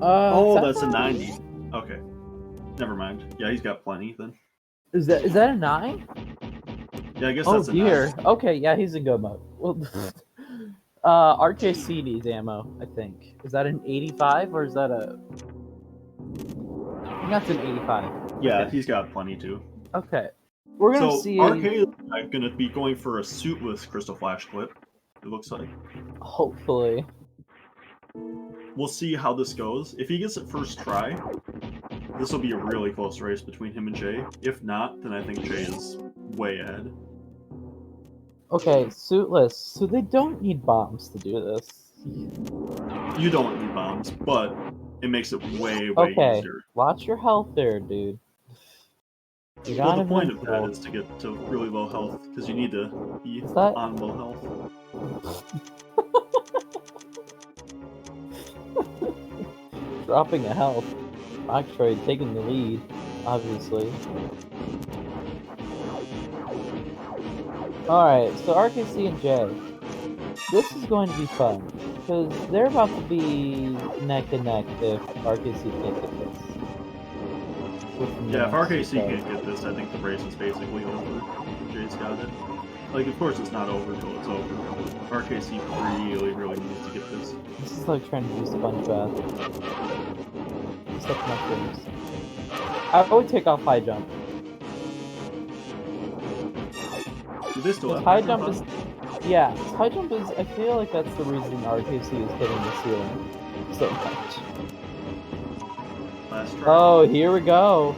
C: Oh,
A: Sapph-
C: that's a 90. Okay. Never mind. Yeah, he's got plenty then.
A: Is that a 9?
C: Yeah, I guess
A: Oh
C: that's a 9.
A: dear. Okay, yeah, he's in go mode. Well, RKC needs ammo, I think. Is that an 85 or is that a... I think that's an 85.
C: Yeah,
A: Okay.
C: he's got plenty too.
A: Okay. We're gonna
C: So
A: see...
C: RK is going to be going for a suitless Crystal Flash clip, it looks like.
A: Hopefully.
C: We'll see how this goes. If he gets it first try, this will be a really close race between him and Jay. If not, then I think Jay is way ahead.
A: Okay, suitless. So they don't need bombs to do this.
C: You don't need bombs, but it makes it way
A: Okay,
C: easier.
A: watch your health there, dude. You're
C: Well,
A: not
C: the point of that
A: invincible.
C: is to get to really low health, because you need to be
A: Is that-
C: on low health.
A: Dropping a health. Actually, taking the lead, obviously. Alright, so RKC and Jay. This is going to be fun, because they're about to be neck and neck if RKC can't get this.
C: Yeah, if RKC can't get this, I think the race is basically over. Jay's got it. Like, of course it's not over until it's over. RKC really needs to get this.
A: This is like trying to do sponge bath. Except mushrooms. I would take off high jump.
C: Do they still have
A: High jump is... Yeah, high jump is... I feel like that's the reason RKC is hitting the ceiling so much.
C: Last try.
A: Oh, here we go.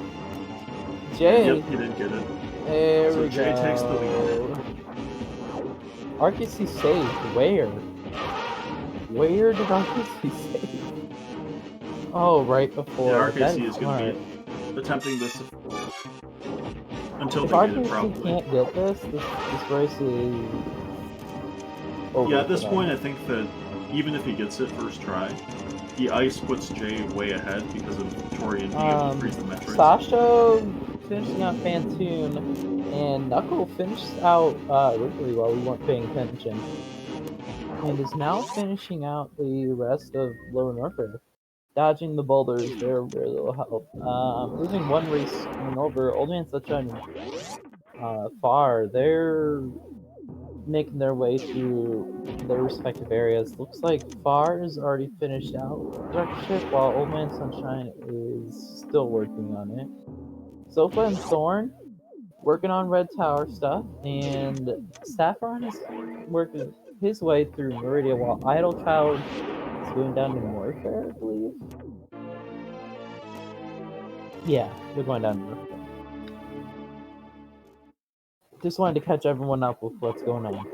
A: Jay.
C: Yep, he didn't get it.
A: There
C: So
A: we
C: Jay
A: go.
C: takes the lead.
A: RKC saved. Where? Where did RKC save? Oh, right before.
C: Yeah,
A: That
C: RKC is going to be attempting this until
A: If
C: they get it,
A: RKC
C: probably.
A: can't get this race is over.
C: Yeah, at this point, I think that even if he gets it first try, the ice puts Jay way ahead because of Torian being able to freeze the metrics.
A: Sasho finishing out Phantoon, and Knuckle finished out Ridley while we weren't paying attention. And is now finishing out the rest of Lower Norfolk. Dodging the boulders, they're very little help. Losing one race coming over, Old Man Sunshine and Far, they're making their way through their respective areas. Looks like Far is already finished out directorship, while Old Man Sunshine is still working on it. Xopa and Thorn working on Red Tower stuff, and Saffron is working his way through Meridia, while Idlechild is going down to Warfare, I believe. Yeah, they're going down to Warfare. Just wanted to catch everyone up with what's going on.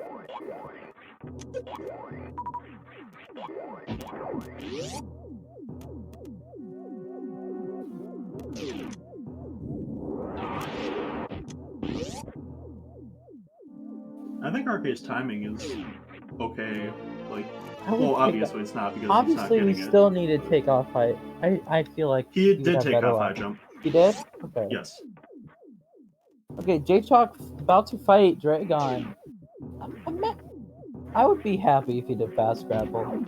C: I think RK's timing is okay. Like, well, obviously it's not because
A: obviously
C: he's not getting
A: we
C: it.
A: still need to take off high. I feel like
C: He did take off high jump.
A: He did? Okay.
C: Yes.
A: Okay, J-Chalk about to fight Dragon. I would be happy if he did fast grapple.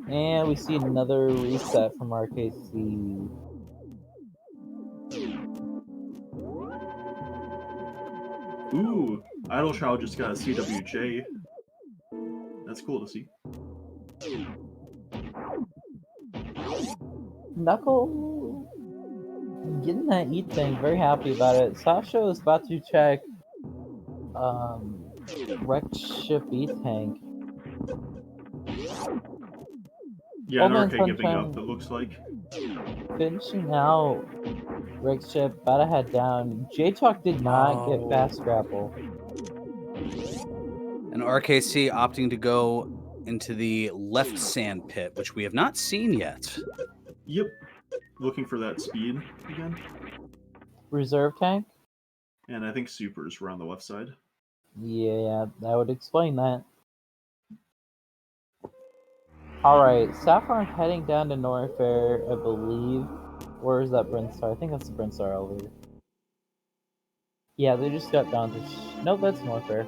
A: And we see another reset from RKC.
C: Ooh, Idlechild just got a CWJ. That's cool to see.
A: Knuckle getting that eat thing, very happy about it. Sasha is about to check wrecked ship eat tank.
C: Yeah,
A: Old
C: and
A: Man
C: RK giving
A: Sunshine
C: up, it looks like.
A: finishing out wrecked ship, about to head down. J-Talk did not get fast grapple.
B: And RKC opting to go into the left sand pit, which we have not seen yet.
C: Yep. Looking for that speed again.
A: Reserve tank?
C: And I think supers were on the left side.
A: Yeah, that would explain that. Alright, Saffron heading down to Norfair, I believe. Where is that Brinstar? I think that's the Brinstar elevator. Yeah, they just got down to... Nope, that's Norfair.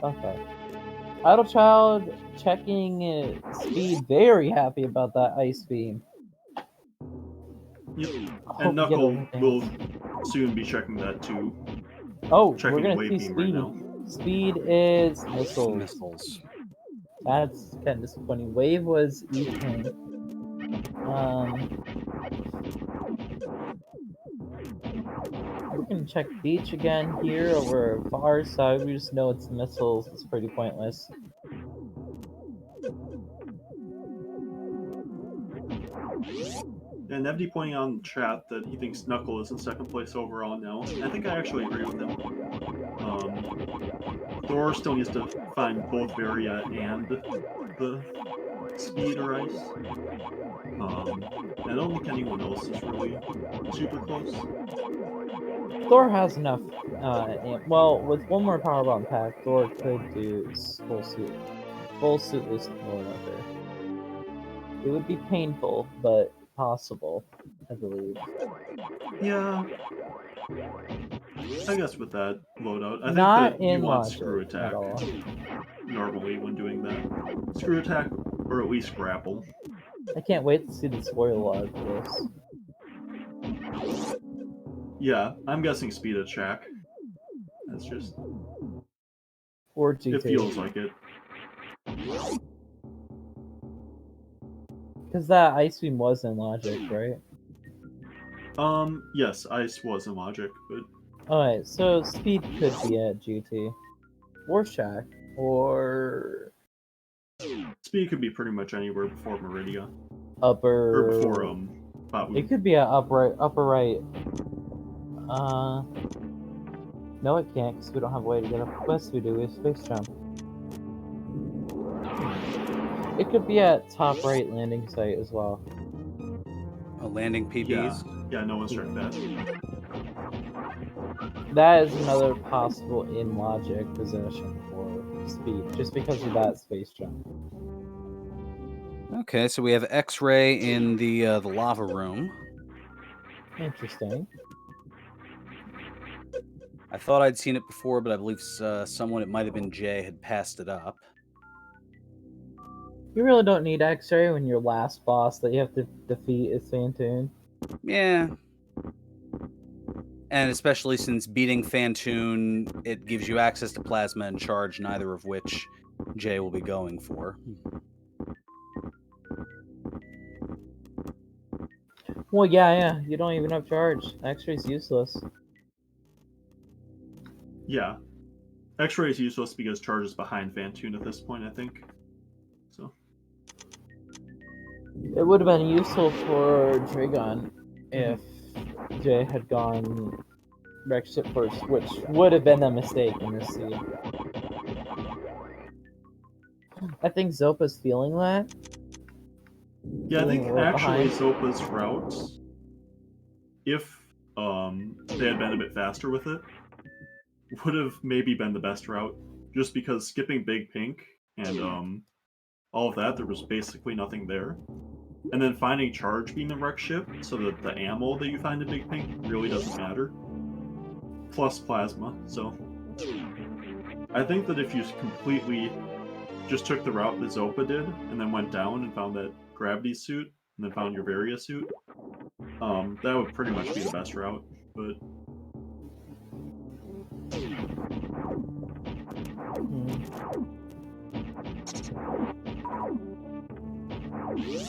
A: Okay. Idlechild checking speed. Very happy about that ice beam.
C: Yep. And Knuckle will soon be checking that too.
A: Oh,
C: checking
A: we're gonna
C: wave
A: see
C: beam
A: speed.
C: right now.
A: Speed is missiles.
B: Missiles.
A: That's kind of disappointing. Wave was eating. We're gonna check beach again here over far side. We just know it's missiles. It's pretty pointless.
C: And Evdy pointing out in the chat that he thinks Knuckle is in second place overall now. I think I actually agree with him. Thor still needs to find both Varia and the speed or ice. I don't think anyone else is really super close.
A: Thor has enough. Well, with one more power bomb pack, Thor could do full suit. Full suitless Thor out there. It would be painful, but possible, I believe.
C: Yeah. I guess with that loadout, I think
A: Not
C: that you
A: in
C: want
A: logic
C: screw attack
A: at all.
C: normally when doing that. Screw attack, or at least grapple.
A: I can't wait to see the spoiler log for this.
C: Yeah, I'm guessing speed attack. That's just...
A: Or GT.
C: It feels like it.
A: Because that Ice Beam was in logic, right?
C: Yes, ice was in logic, but...
A: Alright, so speed could be at GT. Or Shack. Or...
C: Speed could be pretty much anywhere before Meridia.
A: Upper...
C: Or before, Botwood.
A: It could be at upper right. No, it can't, because we don't have a way to get up. Yes, we do. We have space jump. It could be at top right landing site as well.
B: A landing PBs?
C: Yeah, no one's checked that.
A: That is another possible in logic position for speed, just because of that space jump.
B: Okay, so we have X-ray in the lava room.
A: Interesting.
B: I thought I'd seen it before, but I believe someone, it might have been Jay, had passed it up.
A: You really don't need X-ray when your last boss that you have to defeat is Fantoon.
B: Yeah. And especially since beating Fantoon, it gives you access to Plasma and Charge, neither of which Jay will be going for.
A: Well, yeah, you don't even have Charge. X-ray's useless.
C: Yeah. X-ray is useless because Charge is behind Fantoon at this point, I think. So.
A: It would have been useful for Dragon if Jay had gone Rex Ship first, which would have been a mistake in this scene. I think Zopa's feeling that.
C: Yeah, I think
A: Feeling a little
C: actually
A: behind.
C: Zopa's route, if they had been a bit faster with it, would have maybe been the best route. Just because skipping Big Pink and all of that, there was basically nothing there. And then finding Charge being the wreck ship, so that the ammo that you find in Big Pink really doesn't matter. Plus Plasma, so... I think that if you completely just took the route that Zopa did, and then went down and found that Gravity suit, and then found your Varia suit, that would pretty much be the best route, but...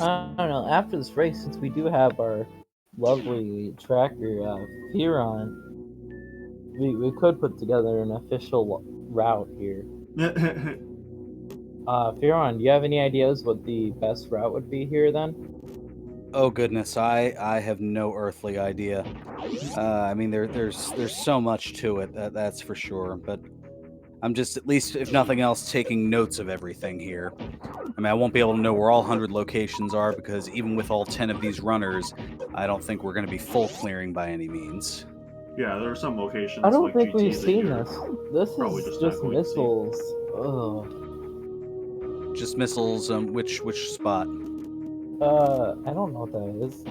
A: I don't know, after this race, since we do have our lovely tracker, Fearon, we could put together an official route here. Fearon, do you have any ideas what the best route would be here then?
B: Oh goodness, I have no earthly idea. I mean, there's so much to it, that's for sure, but I'm just, at least, if nothing else, taking notes of everything here. I mean, I won't be able to know where all 100 locations are, because even with all 10 of these runners, I don't think we're going to be full clearing by any means.
C: Yeah, there are some locations
A: I don't
C: like
A: think
C: GT
A: we've
C: that
A: seen
C: you're
A: this. This
C: probably
A: is
C: just
A: just
C: not going to see.
A: missiles. Ugh.
B: Just missiles, which spot?
A: I don't know what that is.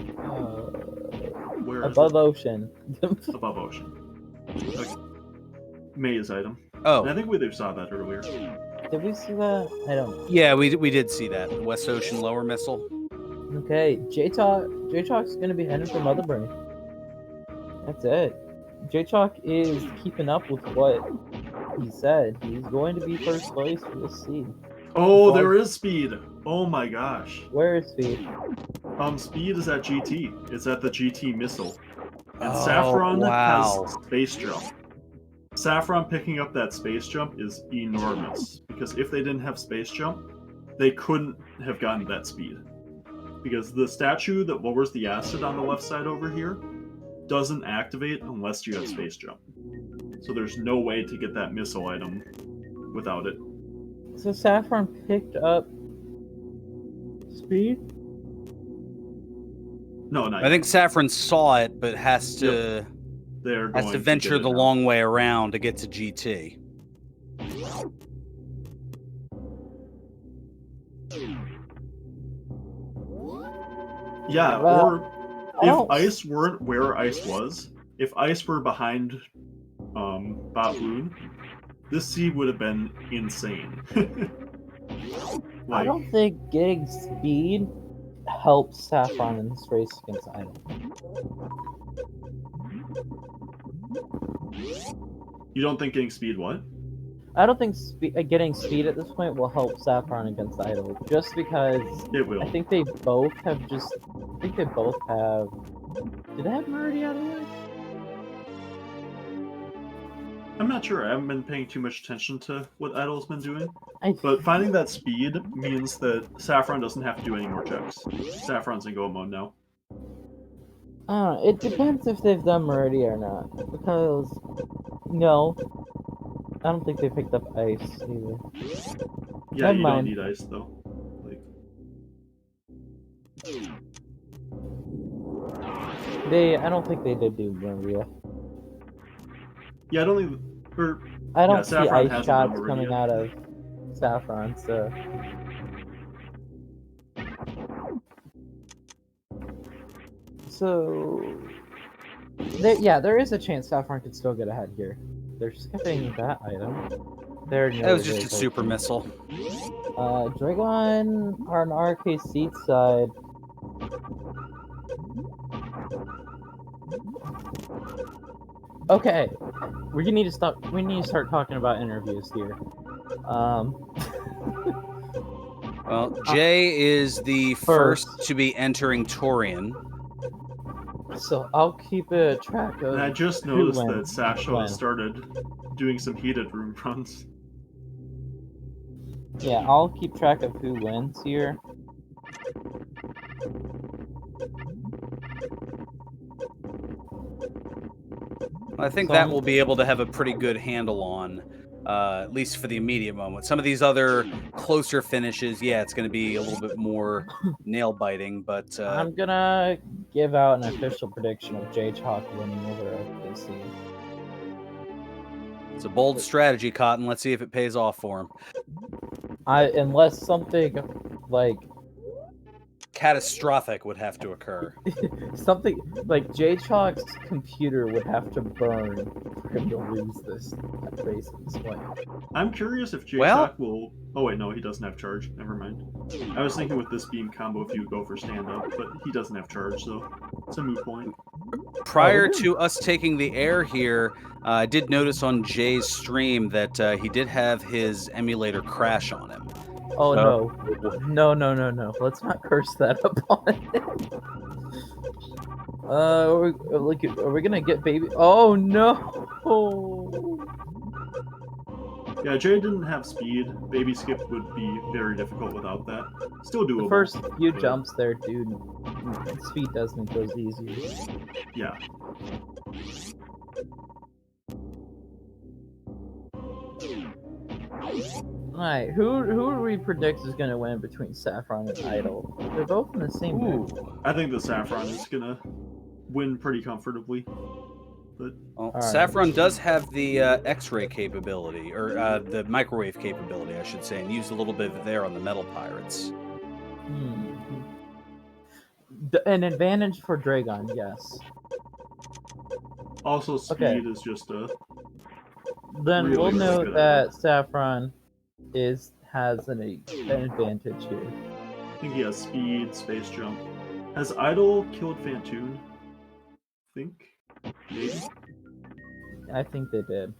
C: Where is
A: Above
C: it?
A: ocean.
C: Above ocean. Okay. Maze item.
B: Oh.
C: And I think we saw that earlier.
A: Did we see that? I don't.
B: Yeah, we did see that. The West Ocean lower missile.
A: Okay, J-Chalk's gonna be heading for Mother Brain. That's it. J-Chalk is keeping up with what he said. He's going to be first place for this seed.
C: Oh, there is speed! Oh my gosh.
A: Where is speed?
C: Speed is at GT. It's at the GT missile. And
B: Oh,
C: Saffron
B: wow.
C: has space jump. Saffron picking up that space jump is enormous. Because if they didn't have space jump, they couldn't have gotten that speed. Because the statue that lowers the acid on the left side over here doesn't activate unless you have space jump. So there's no way to get that missile item without it.
A: So Saffron picked up speed?
C: No, not
B: I think Saffron saw it, but has to
C: they're going
B: to venture
C: get
B: the
C: it now.
B: long way around to get to GT.
C: Yeah,
A: Well,
C: or if ice weren't where ice was, if ice were behind Bafloon, this seed would have been insane.
A: I don't think getting speed helps Saffron in this race against Idle.
C: You don't think getting speed what?
A: I don't think getting speed at this point will help Saffron against Idle, just because
C: It will.
A: I think they both have Did they have Murray out of the way?
C: I'm not sure. I haven't been paying too much attention to what Idle's been doing.
A: I
C: But finding that speed means that Saffron doesn't have to do any more checks. Saffron's in go mode now.
A: It depends if they've done Meridia or not, because no, I don't think they picked up ice either.
C: Yeah,
A: Never
C: you
A: mind.
C: don't need ice though.
A: I don't think they did do Meridia.
C: Yeah, I don't think.
A: I don't see
C: Saffron
A: ice
C: hasn't
A: shots
C: done
A: coming
C: Meridia.
A: out of Saffron, there is a chance Saffron could still get ahead here. They're skipping that item.
B: That was just a super missile.
A: Dragon on RK seat side. Okay, we need to stop. We need to start talking about interviews here.
B: Well, Jay is the first to be entering Torian.
A: So I'll keep a track of.
C: And I just
A: who
C: noticed that
A: wins
C: Sasho
A: when.
C: started doing some heated room runs.
A: Yeah, I'll keep track of who wins here.
B: I think that we'll be able to have a pretty good handle on, at least for the immediate moment. Some of these other closer finishes, yeah, it's going to be a little bit more nail-biting, but...
A: I'm gonna give out an official prediction of J-Chalk winning over OKC.
B: It's a bold strategy, Cotton. Let's see if it pays off for him.
A: Unless something, like...
B: catastrophic would have to occur.
A: Something like J-Chalk's computer would have to burn for him to lose this race at this point.
C: I'm curious if J-Chalk will... Oh wait, no, he doesn't have charge. Never mind. I was thinking with this beam combo if you would go for stand-up, but he doesn't have charge, so it's a moot point.
B: Prior to us taking the air here, I did notice on Jay's stream that he did have his emulator crash on him.
A: Oh no. Let's not curse that upon him. Are we gonna get baby? Oh no!
C: Yeah, Jay didn't have speed. Baby skip would be very difficult without that. Still doable.
A: The first few jumps there, dude, speed does make those easier.
C: Yeah.
A: Alright, who do we predict is gonna win between Saffron and Idle? They're both in the same group.
C: I think the Saffron is gonna win pretty comfortably. But
B: Saffron does have the X-ray capability, or the microwave capability, I should say, and used a little bit of it there on the Metal Pirates.
A: An advantage for Dragon, yes.
C: Also, speed is just a...
A: Then
C: really,
A: we'll
C: really
A: note
C: good
A: that Saffron has an advantage here.
C: I think he has speed, space jump. Has Idle killed Fantoon? Think? Maybe?
A: I think they did.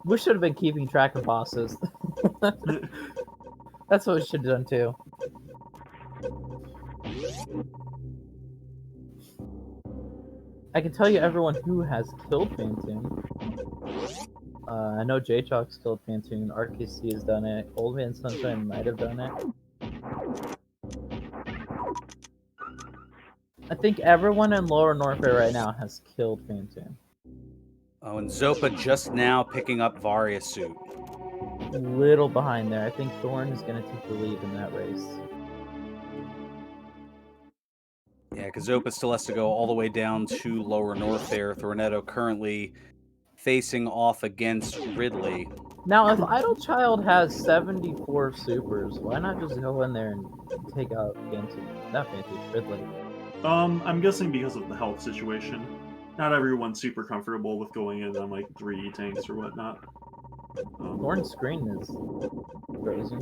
A: We should have been keeping track of bosses. That's what we should have done too. I can tell you everyone who has killed Fantoon. I know J-Chalk's killed Fantoon, RKC has done it, Old Man Sunshine might have done it. I think everyone in Lower Norfair right now has killed Fantoon.
B: Oh, and Xopa just now picking up Varia suit.
A: little behind there. I think Thorn is going to take the lead in that race.
B: Yeah, because Xopa still has to go all the way down to Lower North there. Thorneto currently facing off against Ridley.
A: Now, if Idlechild has 74 supers, why not just go in there and take out Ridley?
C: I'm guessing because of the health situation. Not everyone's super comfortable with going in on like 3 tanks or whatnot.
A: Thorn's screen is crazy.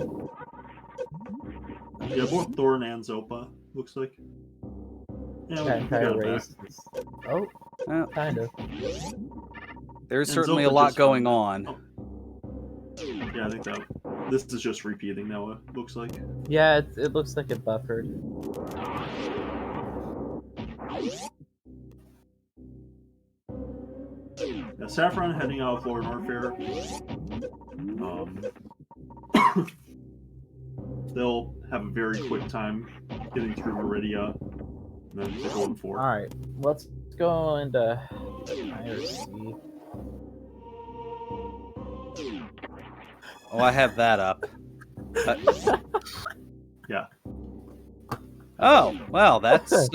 C: Yeah, both Thorn and Xopa, looks like. Yeah,
A: That entire race. Oh,
B: well,
A: kind of.
B: There's
C: And
B: certainly
C: Xopa
B: a lot
C: just
B: going
C: found-
B: on.
C: Oh. Yeah, I think that this is just repeating now, it looks like.
A: Yeah, it looks like it buffered.
C: Yeah, Saffron heading out of Lower Norfair. They'll have a very quick time getting through Meridia. And then they're going for.
A: Alright, let's go into IRC.
B: Oh, I have that up.
C: Yeah.
B: Oh, well, that's,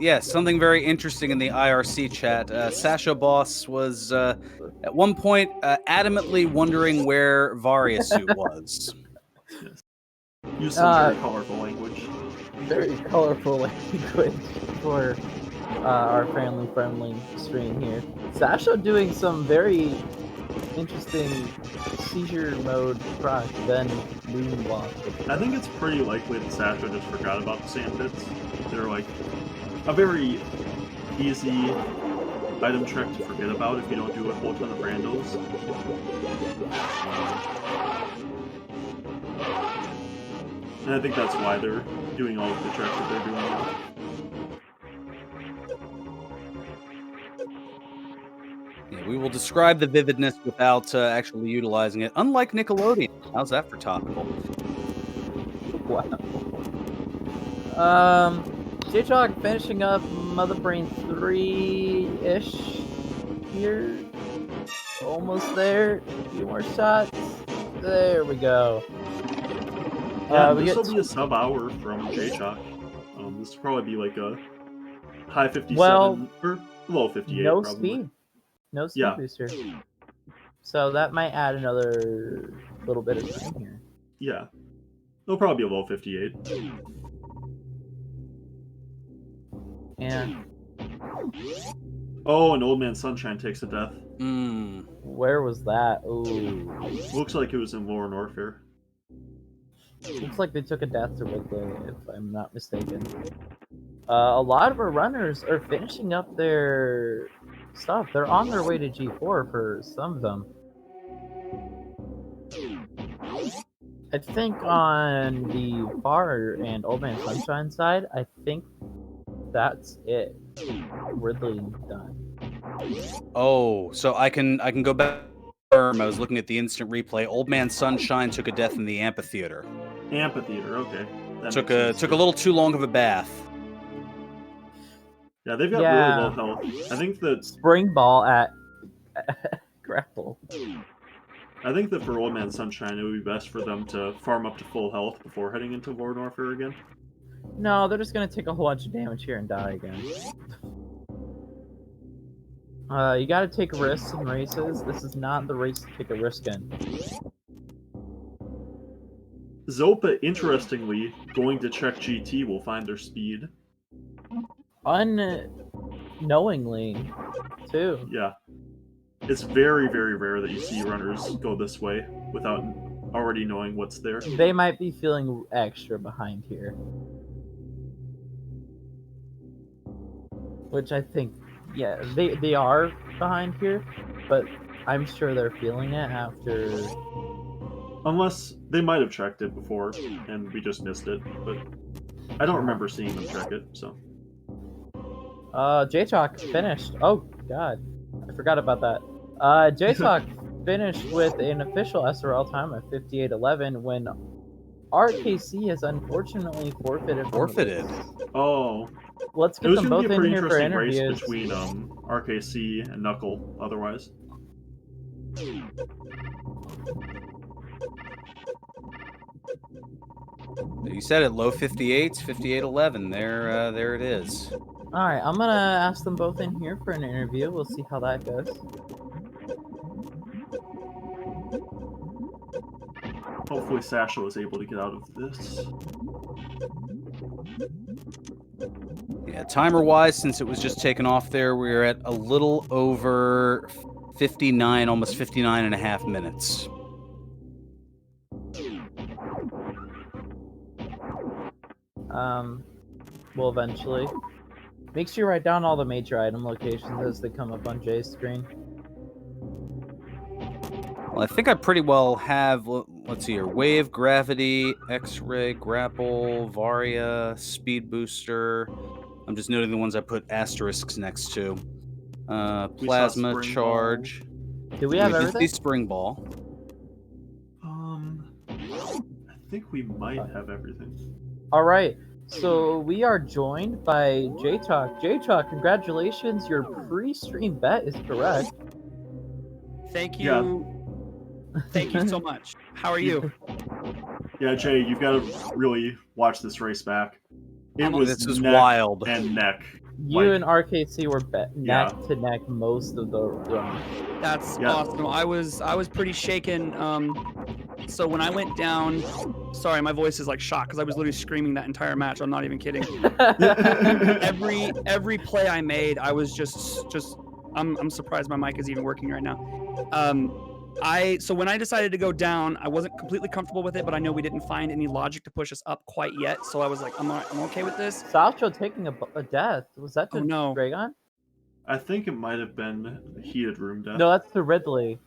B: yeah, something very interesting in the IRC chat. Sashoboss was, at one point, adamantly wondering where Variasuit was.
C: Yes. Use some very colorful language.
A: Very colorful language for our family-friendly stream here. Sasho doing some very interesting seizure mode proc, then moonwalk.
C: I think it's pretty likely that Sasha just forgot about the sand pits. They're like a very easy item trick to forget about if you don't do a whole ton of randos. And I think that's why they're doing all of the tricks that they're doing now.
B: Yeah, we will describe the vividness without actually utilizing it, unlike Nickelodeon. How's that for topical?
A: Wow. J-Chalk finishing up Mother Brain 3-ish here. Almost there. A few more shots. There we go.
C: Yeah, this will be a sub-hour from J-Chalk. This will probably be like a high 57 or low 58.
A: No
C: probably.
A: speed. No speed booster. So that might add another little bit of time here.
C: Yeah. It'll probably be a low 58.
A: And
C: oh, and Old Man Sunshine takes a death.
A: where was that? Ooh.
C: Looks like it was in Lower Norfair.
A: Looks like they took a death to Ridley, if I'm not mistaken. A lot of our runners are finishing up their stuff. They're on their way to G4 for some of them. I think on the Bar and Old Man Sunshine side, I think that's it. Ridley done.
B: Oh, so I can go back. I was looking at the instant replay. Old Man Sunshine took a death in the amphitheater.
C: Amphitheater, okay. That
B: Took
C: makes sense.
B: a little too long of a bath.
C: Yeah, they've got really low health. I think that
A: Spring Ball at grapple.
C: I think that for Old Man Sunshine, it would be best for them to farm up to full health before heading into Lower Norfair again.
A: No, they're just gonna take a whole bunch of damage here and die again. You gotta take risks in races. This is not the race to take a risk in.
C: Xopa, interestingly, going to check GT will find their speed.
A: Unknowingly, too.
C: Yeah. It's very, very rare that you see runners go this way without already knowing what's there.
A: They might be feeling extra behind here. Which I think, yeah, they are behind here, but I'm sure they're feeling it after...
C: Unless they might have checked it before, and we just missed it, but I don't remember seeing them check it, so...
A: J-Chalk finished. Oh, God. I forgot about that. J-Chalk finished with an official SRL time of 58:11 when RKC has unfortunately forfeited.
C: Oh.
A: Let's get them both in
C: pretty
A: here for
C: interesting
A: interviews.
C: race between RKC and Knuckle, otherwise.
B: You said it, low 58s, 5811. There it is.
A: All right, I'm gonna ask them both in here for an interview. We'll see how that goes.
C: Hopefully Sasha is able to get out of this.
B: Yeah, timer-wise, since it was just taken off there, we're at a little over 59, almost 59 and a half minutes.
A: Well, eventually. Make sure you write down all the major item locations as they come up on Jay's screen.
B: Well, I think I pretty well have, let's see here, Wave, Gravity, X-Ray, Grapple, Varia, Speed Booster. I'm just noting the ones I put asterisks next to. Plasma, Charge.
A: Do we have everything?
B: The Spring Ball.
C: I think we might have everything.
A: All right. So we are joined by J-Talk. J-Talk, congratulations. Your pre-stream bet is correct.
D: Thank you. Yeah. Thank you so much. How are you?
C: Yeah, Jay, you've got to really watch this race back.
B: This was wild.
C: And neck.
A: You and RKC were neck to neck most of the run.
D: That's awesome. I was pretty shaken. So when I went down, sorry, my voice is like shocked because I was literally screaming that entire match. I'm not even kidding. every play I made, I was just I'm surprised my mic is even working right now. So when I decided to go down, I wasn't completely comfortable with it, but I know we didn't find any logic to push us up quite yet. So I was like, I'm okay with this.
A: Sasha taking a death. Was that to Dragon?
C: I think it might have been heated room death.
A: No, that's to Ridley.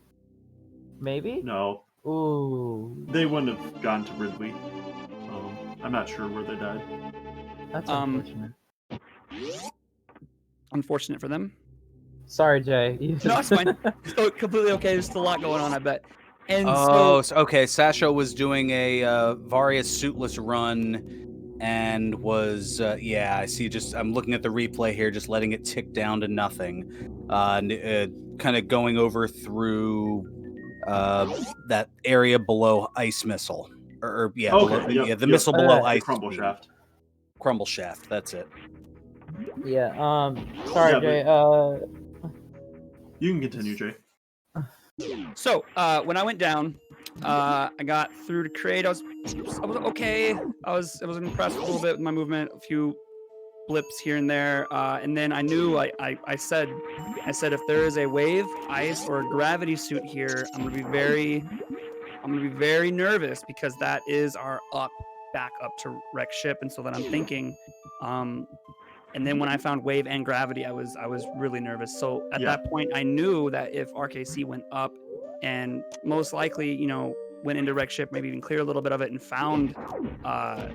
A: Maybe?
C: No.
A: Ooh.
C: They wouldn't have gone to Ridley. I'm not sure where they died.
A: That's unfortunate.
D: Unfortunate for them.
A: Sorry, Jay.
D: No, it's fine. So completely okay. There's still a lot going on, I bet. And
B: okay. Sasha was doing a Various suitless run, and was I see. I'm looking at the replay here, just letting it tick down to nothing, kind of going over through that area below Ice Missile, the missile below Ice.
C: Crumble Shaft.
B: Crumble Shaft. That's it.
A: Yeah. Sorry, Jay.
C: You can continue, Jay.
D: So when I went down, I got through to crate. I was okay. I was impressed a little bit with my movement, a few blips here and there, and then I knew I said if there is a wave, ice, or a gravity suit here, I'm gonna be very nervous because that is our back up to wreck ship, and so then I'm thinking, and then when I found wave and gravity, I was really nervous. So at that point, I knew that if RKC went up and most likely, went into wreck ship, maybe even clear a little bit of it and found a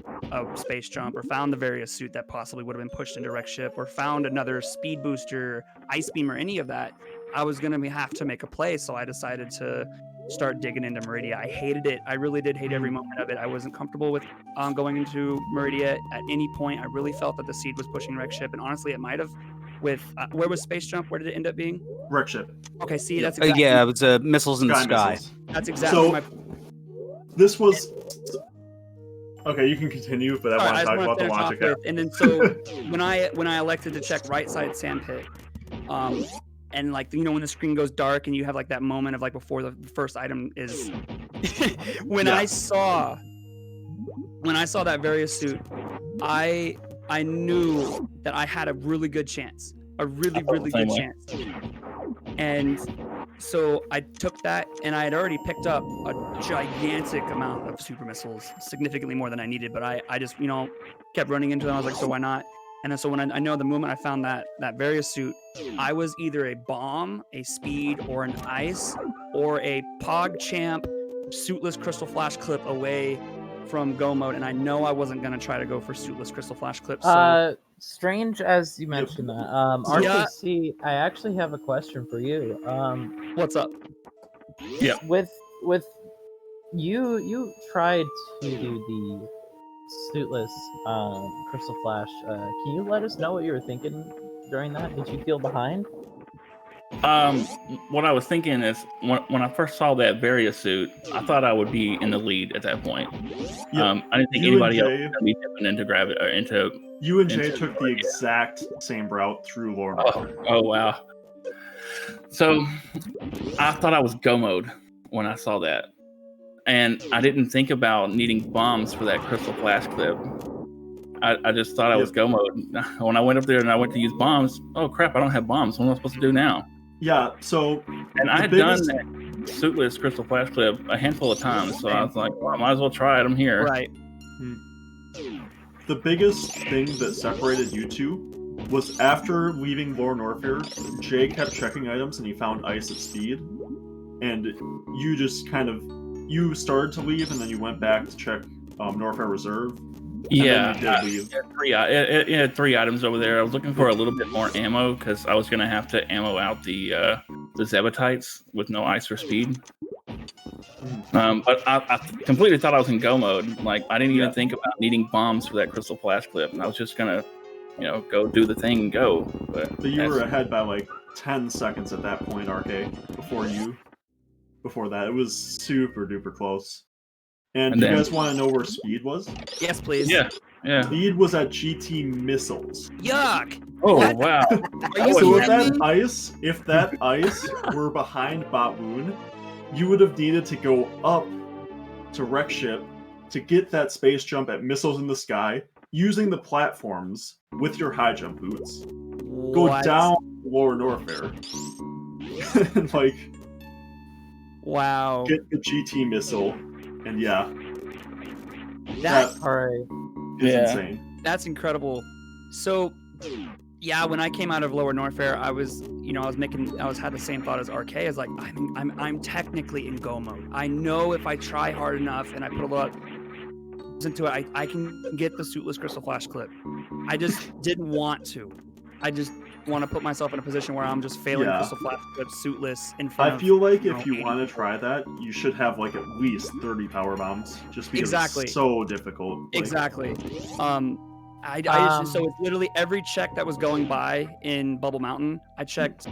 D: space jump or found the various suit that possibly would have been pushed into wreck ship or found another speed booster, ice beam, or any of that, I was going to have to make a play. So I decided to start digging into Meridia. I hated it. I really did hate every moment of it. I wasn't comfortable with going into Meridia at any point. I really felt that the seed was pushing wreck ship, and honestly, it might have. With where was space jump? Where did it end up being?
C: Wreck ship.
D: Okay, see, that's exactly.
B: It was missiles in the sky.
C: Missiles.
D: That's exactly my.
C: This was. Okay, you can continue, but I want to talk about the logic.
D: And then so when I elected to check right side sandpit, and when the screen goes dark and you have like that moment of like before the first item is when I saw that various suit, I knew that I had a really good chance, a really good chance. And so I took that, and I had already picked up a gigantic amount of super missiles, significantly more than I needed, but I just kept running into them. I was like, so why not? And then so when I know the moment I found that various suit, I was either a bomb, a speed, or an ice, or a PogChamp suitless crystal flash clip away from go mode, and I know I wasn't going to try to go for suitless crystal flash clips. So...
A: strange as you mentioned that. RKC, I actually have a question for you.
D: What's up?
B: Yeah.
A: With you tried to do the suitless crystal flash. Can you let us know what you were thinking during that? Did you feel behind?
E: What I was thinking is when I first saw that Varia suit, I thought I would be in the lead at that point.
C: Yeah.
E: I didn't think
C: You
E: anybody
C: and
E: else
C: Jay-
E: was going to be dipping into gravity or into.
C: You and Jay
E: into
C: took the exact same route through Lore.
E: Oh wow! So I thought I was go mode when I saw that, and I didn't think about needing bombs for that crystal flash clip. I just thought I was go mode. When I went up there and I went to use bombs, oh crap! I don't have bombs. What am I supposed to do now?
C: Yeah, so
E: And I had done that suitless crystal flash clip a handful of times, so I was like, well, I might as well try it. I'm here.
D: Right.
C: the biggest thing that separated you two was after leaving Lore Norfair, Jay kept checking items and he found ice at speed. And you just you started to leave and then you went back to check Norfair Reserve.
E: Yeah,
C: And then you did leave.
E: it had 3 items over there. I was looking for a little bit more ammo because I was going to have to ammo out the Zebatites with no ice or speed. But I completely thought I was in go mode. Like, I didn't even think about needing bombs for that crystal flash clip. And I was just going to, go do the thing and go. But
C: you were ahead by like 10 seconds at that point, RK, before that. It was super duper close. And do you guys want to know where speed was?
D: Yes, please.
E: Yeah.
C: Speed was at GT missiles.
D: Yuck!
E: Oh,
D: What?
E: wow.
D: Are you
C: So
D: kidding me?
C: if that ice were behind Baboon, you would have needed to go up to wreck ship to get that space jump at missiles in the sky using the platforms with your high jump boots. Go
D: What?
C: down Lore Norfair. And like
D: Wow.
C: get the GT missile, and yeah,
D: That
A: All right.
C: is
E: Yeah.
C: insane.
D: That's incredible. So, yeah, when I came out of Lower Norfair, I was had the same thought as RK. As like, I'm technically in go mode. I know if I try hard enough and I put a lot into it, I can get the suitless crystal flash clip. I just didn't want to. I just want to put myself in a position where I'm just failing crystal flash clip suitless in front of.
C: I feel like if
D: 80
C: you want to
D: people.
C: try that, you should have like at least 30 power bombs, just because
D: Exactly.
C: it's so difficult. Like,
D: Exactly. So it's literally every check that was going by in Bubble Mountain. I checked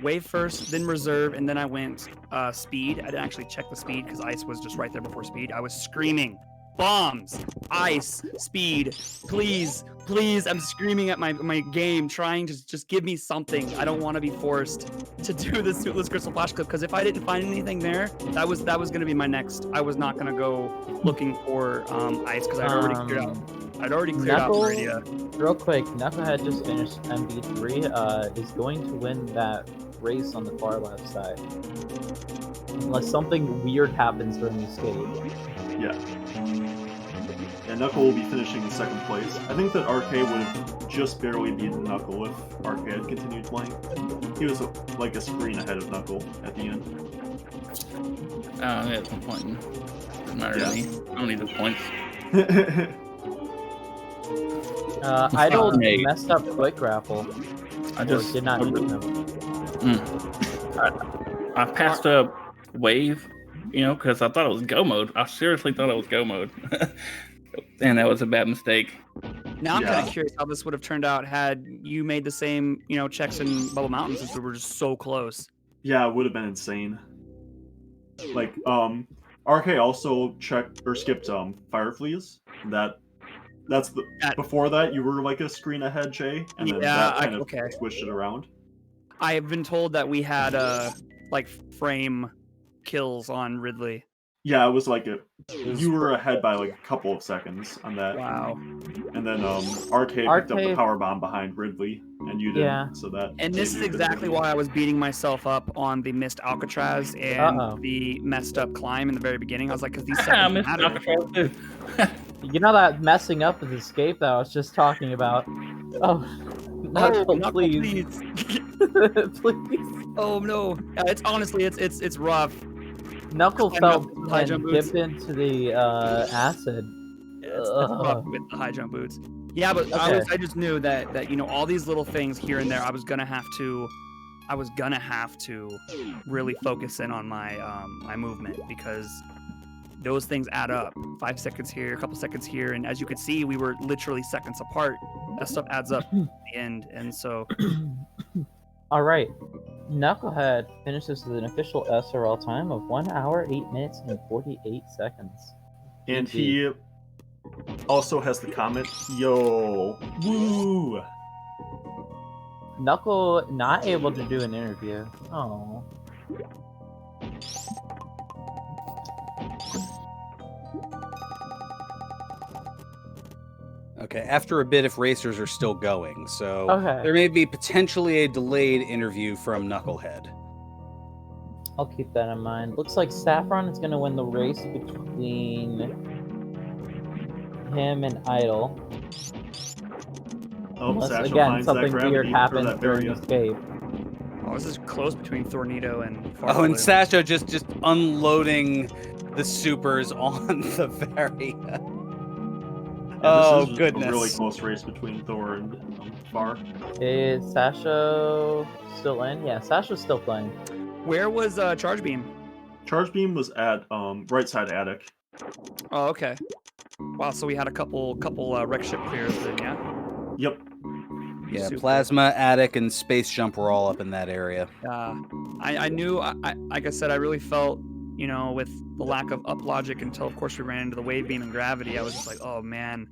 D: wave first, then reserve, and then I went speed. I didn't actually check the speed because ice was just right there before speed. I was screaming, bombs, ice, speed, please, please. I'm screaming at my game, trying to just give me something. I don't want to be forced to do the suitless crystal flash clip because if I didn't find anything there, that was going to be my next. I was not going to go looking for ice because I'd already cleared out. I'd already cleared out Meridia.
A: Real quick, Knucklehead just finished MB3. Is going to win that race on the far left side. Unless something weird happens during the escape.
C: Yeah, Knuckle will be finishing in second place. I think that RK would have just barely beaten Knuckle if RK had continued playing. He was like a screen ahead of Knuckle at the end.
E: Oh, yeah, it's no point. Doesn't matter to me. I don't need the points.
A: Idle
E: Nate.
A: messed up quick grapple.
E: I
A: Or
E: just
A: did not need him.
E: I passed a wave, because I thought it was go mode. I seriously thought it was go mode. And that was a bad mistake.
D: Now I'm kind
C: Yeah.
D: of curious how this would have turned out had you made the same, checks in Bubble Mountain since we were just so close.
C: Yeah, it would have been insane. Like, RK also checked or skipped fire fleas. That's the before that you were like a screen ahead, Jay, and then that kind of switched it around.
D: I have been told that we had frame kills on Ridley.
C: Yeah, it was like you were ahead by like a couple of seconds on that.
D: Wow.
C: And then RK picked up the power bomb behind Ridley, and you didn't.
A: Yeah.
C: So that.
D: And this is exactly why I was beating myself up on the missed Alcatraz and the messed up climb in the very beginning. I was like, because these
E: I
D: seconds
E: missed
D: matter.
E: Alcatraz too.
A: You know that messing up with escape that I was just talking about? Oh, Knuckle,
D: Knuckle,
A: please. Please.
D: Oh no! It's honestly, it's rough.
A: Knuckle
D: Climbing
A: fell
D: up with high
A: and
D: jump boots.
A: dipped into the acid.
D: It's rough with the high jump boots. Yeah, but
A: Okay.
D: I just knew that all these little things here and there, I was gonna have to really focus in on my my movement because those things add up. 5 seconds here, a couple seconds here, and as you could see, we were literally seconds apart. That stuff adds up in the end, and so.
A: All right. Knucklehead finishes with an official SRL time of 1 hour, 8 minutes, and 48 seconds.
C: And
A: GG.
C: he also has the comment, yo, woo!
A: Knuckle not able to do an interview. Oh.
B: Okay, after a bit, if racers are still going, so
A: Okay.
B: there may be potentially a delayed interview from Knucklehead.
A: I'll keep that in mind. Looks like Saffron is going to win the race between him and Idle.
C: Oh,
A: Unless,
C: Satchel
A: again,
C: finds that
A: something
C: gravity,
A: weird
C: or
A: happens
C: that
A: during
C: barrier.
A: escape.
D: Oh, this is close between Thorneto and farfelu.
B: Oh, and Sasho just unloading the supers on the barrier.
C: Yeah, this is
B: goodness.
C: a really close race between Thor and Far.
A: Is Sasho still in? Yeah, Sasho's still playing.
D: Where was Charge Beam?
C: Charge Beam was at right side attic.
D: Oh, okay. Wow, so we had a couple wreck ship clears then, yeah?
C: Yep.
B: Yeah,
D: Super.
B: Plasma, Attic, and Space Jump were all up in that area.
D: I knew, like I said, I really felt, with the lack of up logic until, of course, we ran into the wave beam and gravity. I was just like, oh man,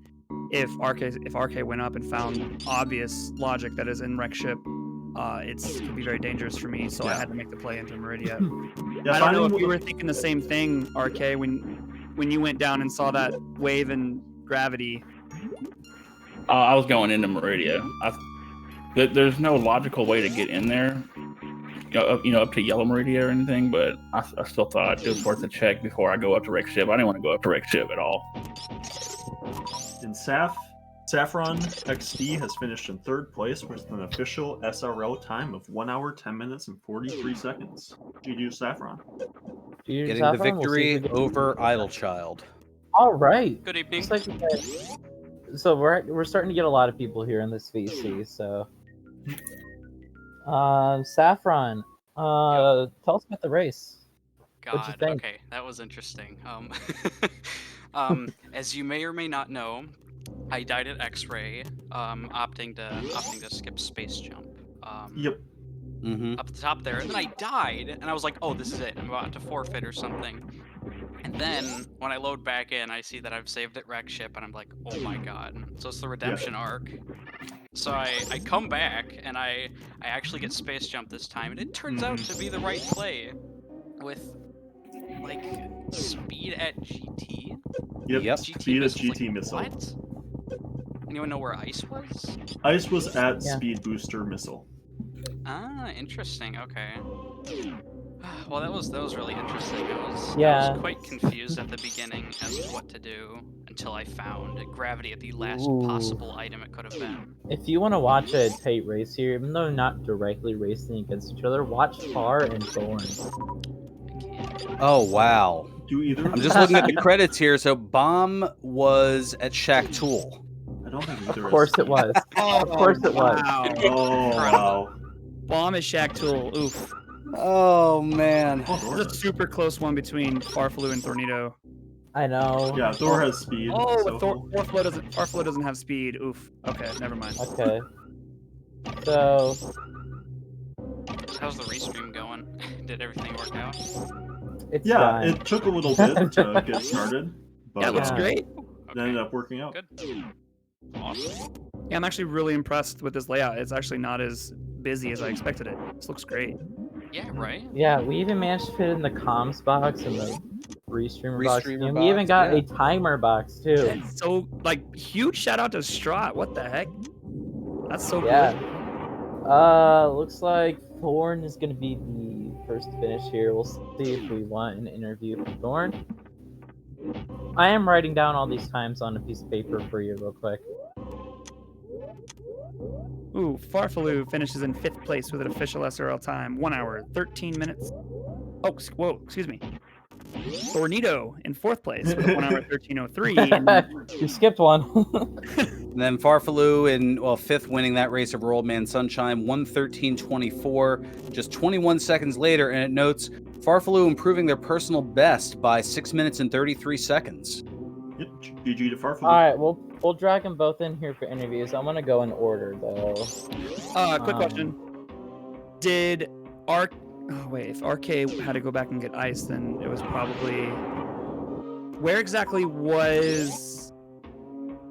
D: if RK went up and found obvious logic that is in wreck ship, it could be very dangerous for me. So I had to make the play into Meridia.
C: Yeah,
D: I don't know if you were thinking the same thing, RK, when you went down and saw that wave and gravity.
E: I was going into Meridia. There's no logical way to get in there, up to Yellow Meridia or anything, but I still thought it was worth a check before I go up to Wreck Ship. I didn't want to go up to Wreck Ship at all.
C: And Saffron XD has finished in third place with an official SRL time of 1 hour, 10 minutes, and 43 seconds. GG Saffron.
B: Getting the victory over Idlechild.
A: All right.
F: Good evening.
A: So we're starting to get a lot of people here in this VC. So, Saffron, tell us about the race. What'd you
F: God,
A: think?
F: okay, that was interesting. As you may or may not know, I died at X-ray, opting to skip Space Jump.
C: Yep.
F: Up the top there, and then I died, and I was like, oh, this is it. I'm about to forfeit or something. And then when I load back in, I see that I've saved at Wreck Ship, and I'm like, oh my god. So it's the redemption arc. So I come back, and I actually get Space Jump this time, and it turns out to be the right play with, like, speed at GT.
C: Yep. Speed at GT
F: like,
C: missile.
F: What? Anyone know where Ice was?
C: Ice was at speed booster missile.
F: Ah, interesting. Okay. Well, that was really interesting. I was quite confused at the beginning as to what to do until I found gravity at the last possible item it could have been.
A: If you want to watch a tight race here, even though not directly racing against each other, watch Far and Thorn.
B: Oh, wow.
C: Do either?
B: I'm just looking at the credits here. So Bomb was at Shack Tool.
C: I don't think either.
A: Of course it was. Of course it was.
D: Wow.
C: Oh, wow.
D: Bomb is Shack Tool. Oof.
B: Oh, man.
D: There's a super close one between farfelu and Thorneto.
A: I know.
C: Yeah, Thor has speed.
D: Oh,
C: so
D: but farfelu doesn't have speed. Oof. Okay, never mind.
A: Okay. So,
F: How's the restream going? Did everything work out?
A: it's
C: yeah,
A: done.
C: it took a little bit to get started, but
D: Yeah, it looks great.
C: it ended up working out.
F: Good. Awesome.
D: Yeah, I'm actually really impressed with this layout. It's actually not as busy as I expected it. This looks great.
F: Yeah, right?
A: Yeah, we even managed to fit in the comms box and the restreamer box.
B: Restreamer
A: And we even
B: box,
A: got
B: yeah.
A: a timer box too.
D: That's so, huge shout out to Strat. What the heck? That's so
A: Yeah.
D: cool.
A: Looks like Thorn is gonna be the first to finish here. We'll see if we want an interview with Thorn. I am writing down all these times on a piece of paper for you real quick.
D: Ooh, farfelu finishes in 5th place with an official SRL time, 1 hour, 13 minutes. Oh, whoa, excuse me. Thorneto in 4th place with 1 hour, 13:03.
A: You skipped one.
B: And then Farfelu in 5th, winning that race over Old Man Sunshine, 1:13.24, just 21 seconds later. And it notes Farfelu improving their personal best by 6 minutes and 33 seconds.
C: Yep, GG to Farfelu.
A: All right, we'll drag them both in here for interviews. I'm gonna go in order though.
D: Quick question. Did Oh wait, if RK had to go back and get ice, then it was probably. Where exactly was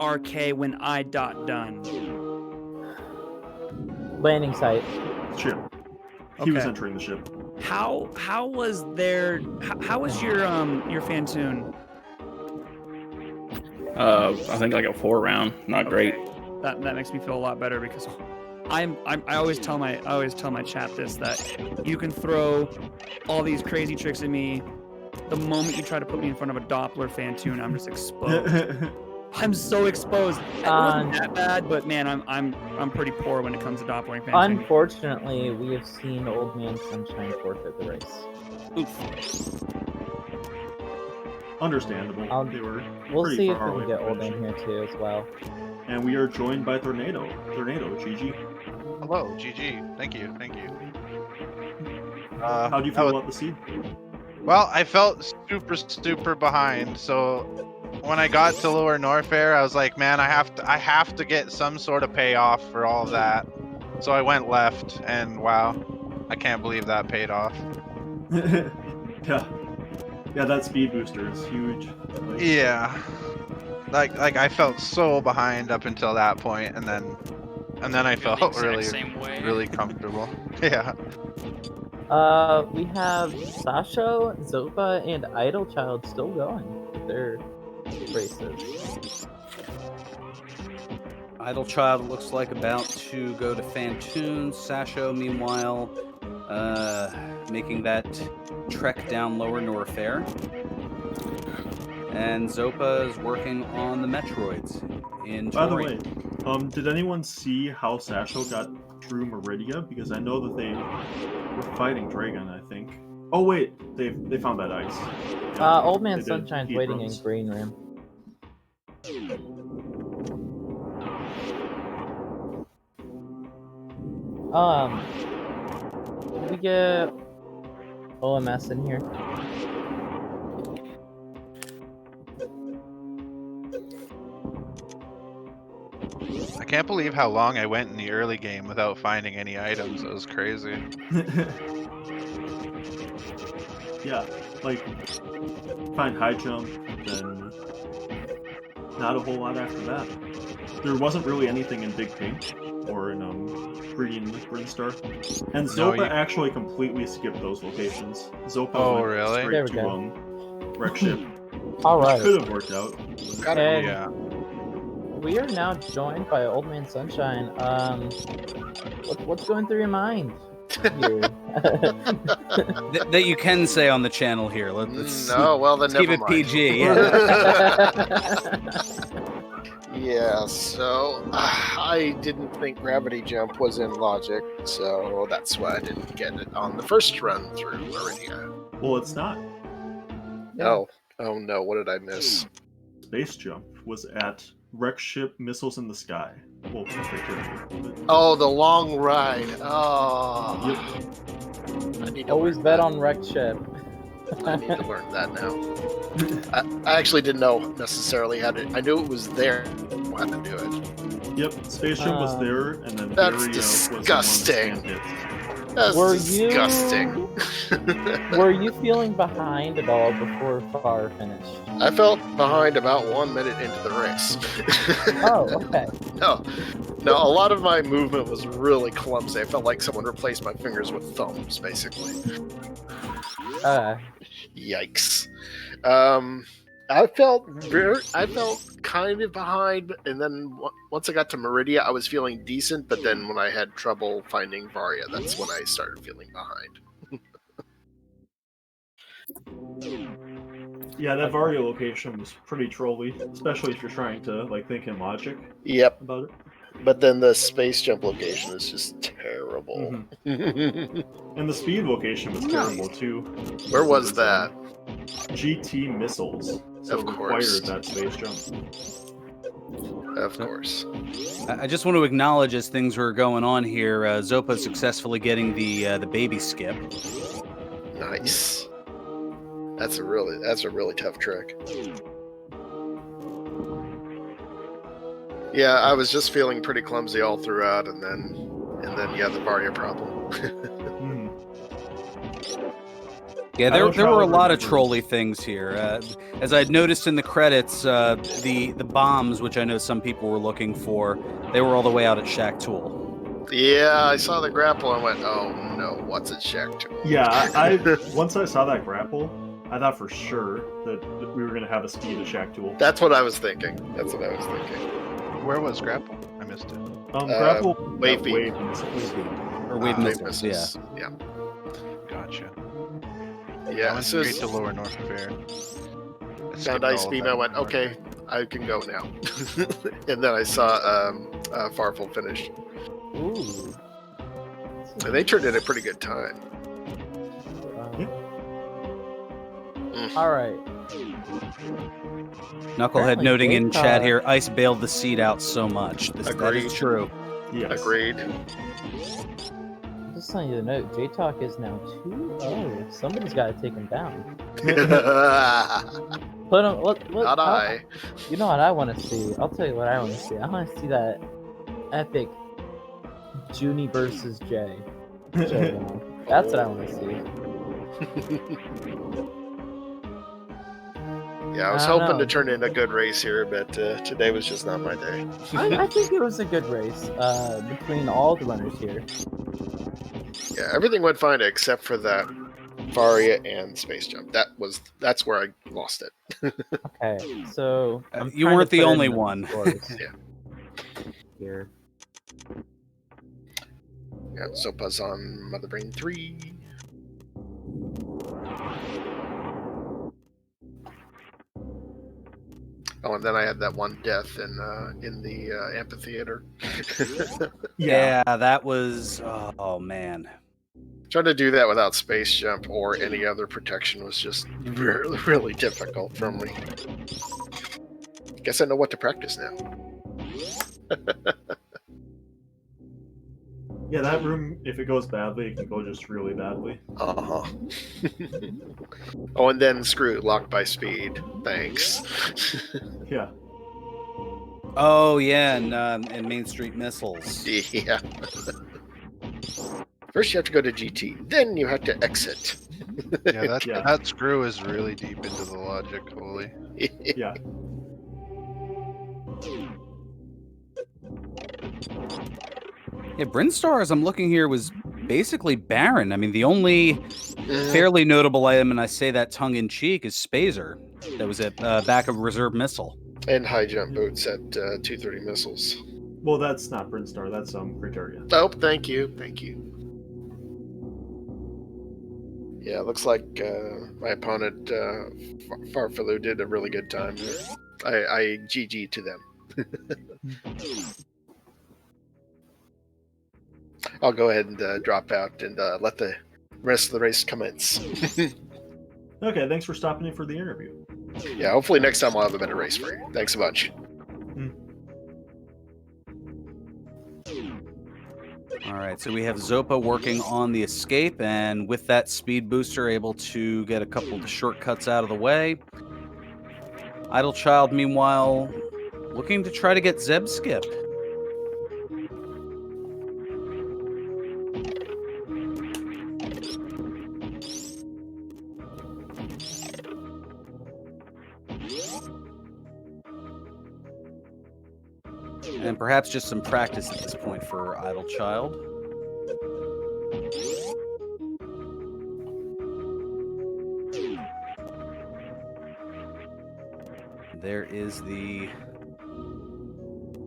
D: RK when I done?
A: Landing site.
C: Ship. He was
D: Okay.
C: entering the ship.
D: How was there? How was your Fantoon?
E: I think like a 4 round. Not great.
D: That makes me feel a lot better because I always tell my chat this, that you can throw all these crazy tricks at me. The moment you try to put me in front of a Doppler Fantoon, I'm just exposed. I'm so exposed. It wasn't that bad, but man, I'm pretty poor when it comes to Doppler Fantoon.
A: Unfortunately, we have seen Old Man Sunshine forfeit the race.
D: Oof.
C: Understandable.
A: We'll
C: pretty
A: see if
C: far
A: we can
C: away
A: get
C: from
A: Old Man
C: finishing.
A: here too as well.
C: And we are joined by Thorneto. Thorneto, GG.
G: Hello, GG. Thank you.
C: How do you feel about the seed?
G: Well, I felt super behind. So when I got to Lower Norfair, I was like, man, I have to get some sort of payoff for all of that. So I went left, and wow, I can't believe that paid off.
C: Yeah, that speed booster is huge.
G: Yeah, like I felt so behind up until that point, and then I
F: Feel the
G: felt
F: exact
G: really
F: same way.
G: really comfortable. Yeah.
A: We have Sasho, Xopa, and Idlechild still going with their races.
B: Idlechild looks like about to go to Fantoon. Sasho, meanwhile, making that trek down Lower Norfair. And Xopa is working on the Metroids in
C: By the
B: Tori.
C: way, did anyone see how Sasho got through Meridia? Because I know that they were fighting Dragon, I think. Oh wait, they found that ice. Yeah,
A: Old Man
C: they did
A: Sunshine's
C: heat
A: waiting
C: runs.
A: in Green Room. Did we get OMS in here?
G: I can't believe how long I went in the early game without finding any items. It was crazy.
C: Yeah, like find high jump, then not a whole lot after that. There wasn't really anything in Big Pink or in Green Star, and Xopa actually completely skipped those locations. Xopa went
G: really?
A: There
C: straight
A: we
C: to Wreck Ship,
A: All
C: which
A: right.
C: could have worked out.
A: And
G: Yeah.
A: we are now joined by Old Man Sunshine. What's going through your mind here?
B: That you can say on the channel here. Let's
H: No, well then
B: keep
H: never
B: it
H: mind.
B: PG. Yeah.
H: Yeah, so I didn't think gravity jump was in logic, so that's why I didn't get it on the first run through Meridia.
C: Well, it's not.
H: Oh no, what did I miss?
C: Space jump was at Wreck Ship Missiles in the Sky. Well,
H: Oh, the long ride. Oh,
C: Yep.
H: I need to
A: Always
H: learn
A: bet
H: that.
A: on Wreck Ship.
H: I need to learn that now. I actually didn't know necessarily how to. I knew it was there. How to do it.
C: Yep, Space Jump was there, and then
H: That's
C: Varia
H: disgusting.
C: was the one that
H: That's
A: Were
H: disgusting.
A: Were you feeling behind at all before Far finished?
H: I felt behind about 1 minute into the race.
A: Oh, okay.
H: No, a lot of my movement was really clumsy. I felt like someone replaced my fingers with thumbs, basically. Yikes. I felt kind of behind, and then once I got to Meridia, I was feeling decent. But then when I had trouble finding Varia, that's when I started feeling behind.
C: Yeah, that Varia location was pretty trolly, especially if you're trying to like think in logic
H: Yep.
C: about it.
H: But then the space jump location is just terrible.
C: And the speed location was terrible too.
H: Where was that?
C: GT missiles. So
H: Of
C: it
H: course.
C: required that space jump.
H: Of course.
B: I just want to acknowledge as things were going on here, Xopa successfully getting the baby skip.
H: Nice. That's a really tough trick. Yeah, I was just feeling pretty clumsy all throughout, and then yeah, the Varia problem.
B: Yeah,
C: Idle
B: there were a
C: Child
B: lot of
C: remembers-
B: trolly things here. As I had noticed in the credits, the bombs, which I know some people were looking for, they were all the way out at Shack Tool.
H: Yeah, I saw the grapple and went, oh no, what's it Shack Tool?
C: Yeah, I once I saw that grapple, I thought for sure that we were gonna have a speed of Shack Tool.
H: That's what I was thinking.
G: Where was Grapple? I missed it.
C: Grapple
H: wave beat.
C: wave missiles.
B: Or wave
H: Wave
B: missiles,
H: missiles. Yeah.
G: Gotcha.
H: Yeah.
G: I went
H: So
G: straight to Lower North Fair.
H: found Ice Beam. I went, okay, I can go now. And then I saw Farfel finish.
A: Ooh.
H: And they turned in a pretty good time.
A: All right.
B: Knucklehead
A: Apparently
B: noting in
A: Jake,
B: chat here, Ice bailed the seed out so much. That
H: Agreed.
B: is true.
C: Yes.
H: Agreed.
A: Just telling you the note. J-Talk is now 2-0. Somebody's got to take him down.
H: Not
A: Put him. What,
H: I.
A: You know what I want to see? I'll tell you what I want to see. I want to see that epic Junie versus Jay. showdown. That's what I want to see.
H: Yeah, I was
A: I don't
H: hoping
A: know.
H: to turn in a good race here, but today was just not my day.
A: I think it was a good race between all the runners here.
H: Yeah, everything went fine except for that Varia and Space Jump. That's where I lost it.
A: Okay, so I'm
B: You
A: trying
B: weren't
A: to
B: the
A: put in
B: only
A: the
B: one.
A: scores
H: Yeah.
A: Here.
H: Yeah, Zopa's on Mother Brain 3. Oh, and then I had that one death in the amphitheater.
B: Yeah, that was. Oh man.
H: Trying to do that without Space Jump or any other protection was just really, really difficult for me. Guess I know what to practice now.
C: Yeah, that room, if it goes badly, it can go just really badly.
H: Uh-huh. Oh, and then screw it, locked by speed. Thanks.
C: Yeah.
B: Oh yeah, and Main Street Missiles.
H: Yeah. First you have to go to GT, then you have to exit.
G: Yeah,
C: Yeah.
G: that screw is really deep into the logic, holy.
C: Yeah.
B: Yeah, Brinstar, as I'm looking here, was basically barren. I mean, the only fairly notable item, and I say that tongue-in-cheek, is Spazer. That was at back of reserve missile.
H: And high jump boots at 230 missiles.
C: Well, that's not Brinstar, that's Criteria.
H: Oh, thank you. Yeah, it looks like my opponent, Farfelu, did a really good time. I GG to them. I'll go ahead and drop out and let the rest of the race commence.
C: Okay, thanks for stopping in for the interview.
H: Yeah, hopefully next time I'll have a better race for you. Thanks a bunch.
B: All right, so we have Zopa working on the escape, and with that speed booster, able to get a couple of the shortcuts out of the way. Idlechild, meanwhile, looking to try to get Zeb skip. And perhaps just some practice at this point for Idlechild. There is the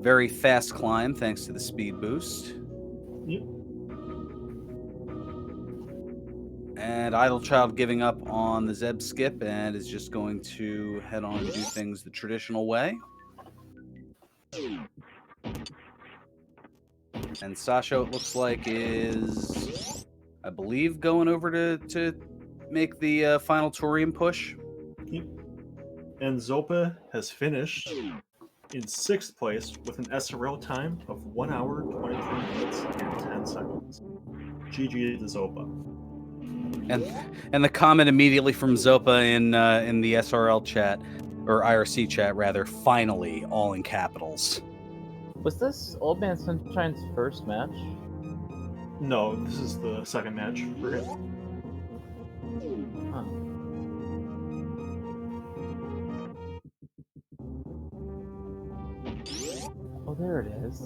B: very fast climb thanks to the speed boost.
C: Yep.
B: And Idlechild giving up on the Zeb skip and is just going to head on and do things the traditional way. And Sasho, it looks like, is, I believe, going over to make the final Torium push.
C: Yep. And Zopa has finished in 6th place with an SRL time of 1 hour, 23 minutes, and 10 seconds. GG to Zopa.
B: And the comment immediately from Zopa in the SRL chat, or IRC chat rather, finally, all in capitals.
A: Was this Old Man Sunshine's first match?
C: No, this is the second match for him.
A: Huh. Oh, there it is.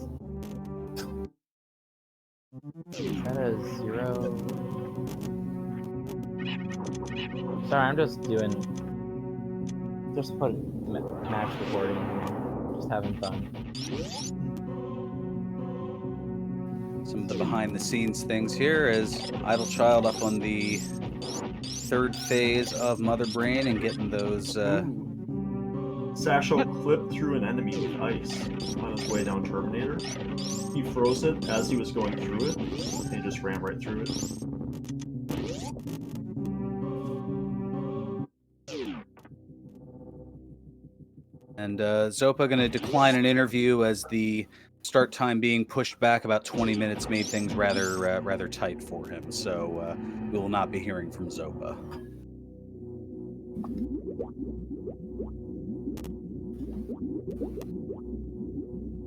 A: Is that a 0? Sorry, I'm just putting match recording, just having fun.
B: Some of the behind-the-scenes things here is Idlechild up on the 3rd phase of Mother Brain and getting those.
C: Sasho clipped through an enemy with ice on his way down Terminator. He froze it as he was going through it, and he just ran right through it.
B: And Xopa going to decline an interview as the start time being pushed back about 20 minutes made things rather tight for him. So we will not be hearing from Xopa.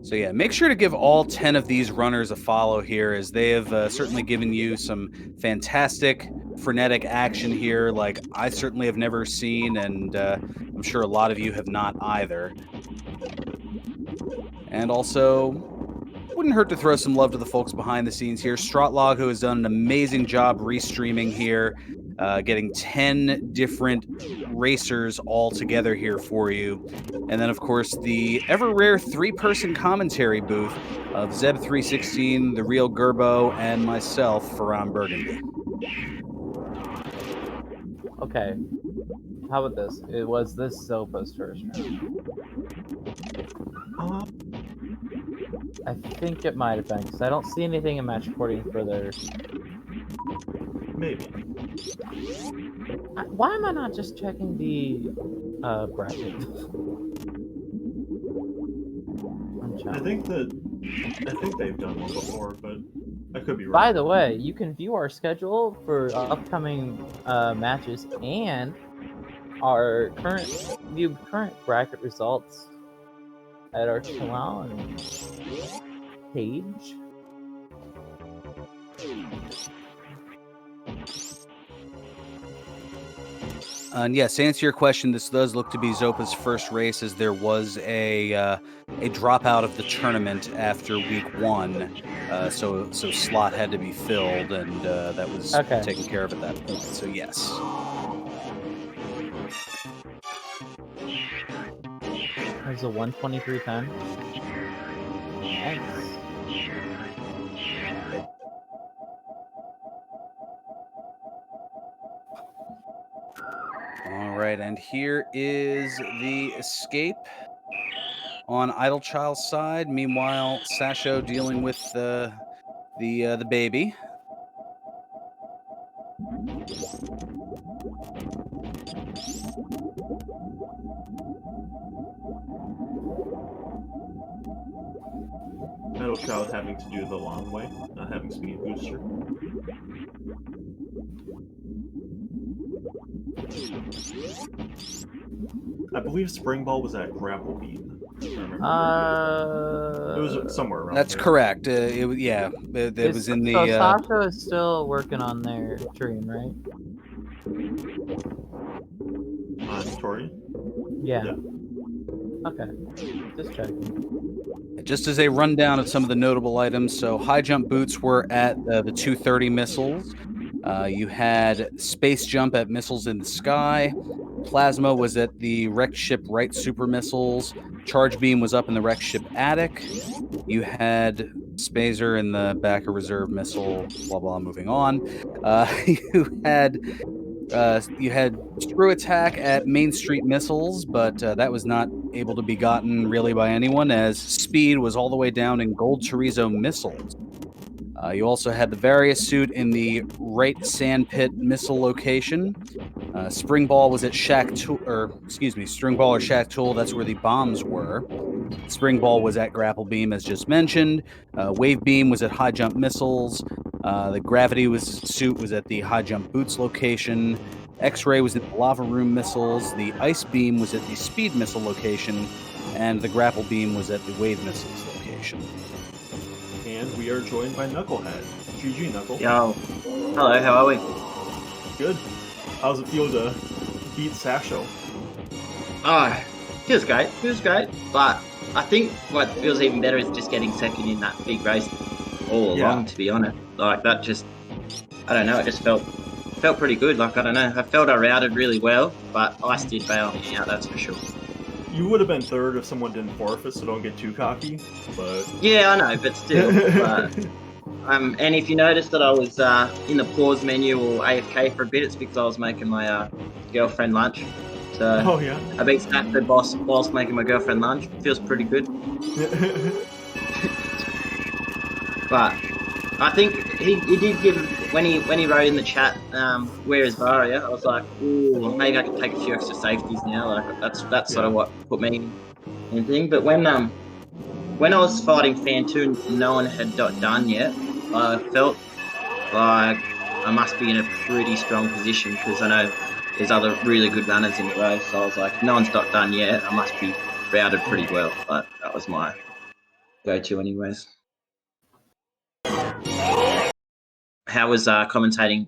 B: So yeah, make sure to give all 10 of these runners a follow here, as they have certainly given you some fantastic, frenetic action here, like I certainly have never seen, and I'm sure a lot of you have not either. And also, wouldn't hurt to throw some love to the folks behind the scenes here. Strautlog, who has done an amazing job restreaming here, getting 10 different racers all together here for you. And then, of course, the ever-rare 3-person commentary booth of Zeb316, The Real Gerbo, and myself, Ferran Burgundy.
A: Okay. How about this? It was this Xopa's first round. I think it might have been, because I don't see anything in match recording further.
C: Maybe.
A: Why am I not just checking the bracket?
C: I think they've done one before, but I could be wrong.
A: By the way, you can view our schedule for upcoming matches and our current bracket results at our channel page.
B: And yes, to answer your question, this does look to be Xopa's first race, as there was a dropout of the tournament after week 1, so slot had to be filled, and that was taken care of at that point. So yes.
A: There's a 1:23:10. Nice.
B: All right, and here is the escape on Idlechild's side. Meanwhile, Sasho dealing with the baby.
C: Idlechild having to do the long way, not having speed booster. I believe Spring Ball was at Grapple Beam. It was somewhere around
B: That's
C: there.
B: Correct. It was in the.
A: So Sasha is still working on their dream, right?
C: On Tori?
A: Yeah. Okay. Just checking.
B: Just as a rundown of some of the notable items, so high jump boots were at the 230 missiles. You had space jump at missiles in the sky. Plasma was at the wrecked ship right super missiles. Charge beam was up in the wrecked ship attic. You had Spazer in the back of reserve missile. Blah blah. Moving on. You had screw attack at Main Street missiles, but that was not able to be gotten really by anyone, as speed was all the way down in gold chorizo missiles. You also had the Various suit in the right sand pit missile location. Spring Ball was at String Ball or Shack Tool. That's where the bombs were. Spring Ball was at Grapple Beam, as just mentioned. Wave Beam was at High Jump Missiles. The Gravity suit was at the High Jump Boots location. X-Ray was at the Lava Room Missiles. The Ice Beam was at the Speed Missile location. And the Grapple Beam was at the Wave Missiles location.
C: And we are joined by Knucklehead. GG, Knuckle.
I: Yo. Hello, how are we?
C: Good. How's it feel to beat Sasho?
I: Oh, feels great. Feels great. But I think what feels even better is just getting second in that big race all along. To be honest, like that just, I don't know. It just felt pretty good. Like I don't know. I felt I routed really well, but Ice did bail me out. That's for sure.
C: You would have been third if someone didn't forfeit, so don't get too cocky. But
I: yeah, I know, but still. And if you noticed that I was in the pause menu or AFK for a bit, it's because I was making my girlfriend lunch. So I beat sashoboss whilst making my girlfriend lunch. Feels pretty good. But I think he did give when he wrote in the chat, where is Varia? I was like, ooh, maybe I could take a few extra safeties now. Like that's sort of what put me in thing. But when I was fighting Fan 2 and no one had done yet, I felt like I must be in a pretty strong position because I know there's other really good runners in the race. So I was like, no one's done yet. I must be routed pretty well. But that was my go-to anyways. How was commentating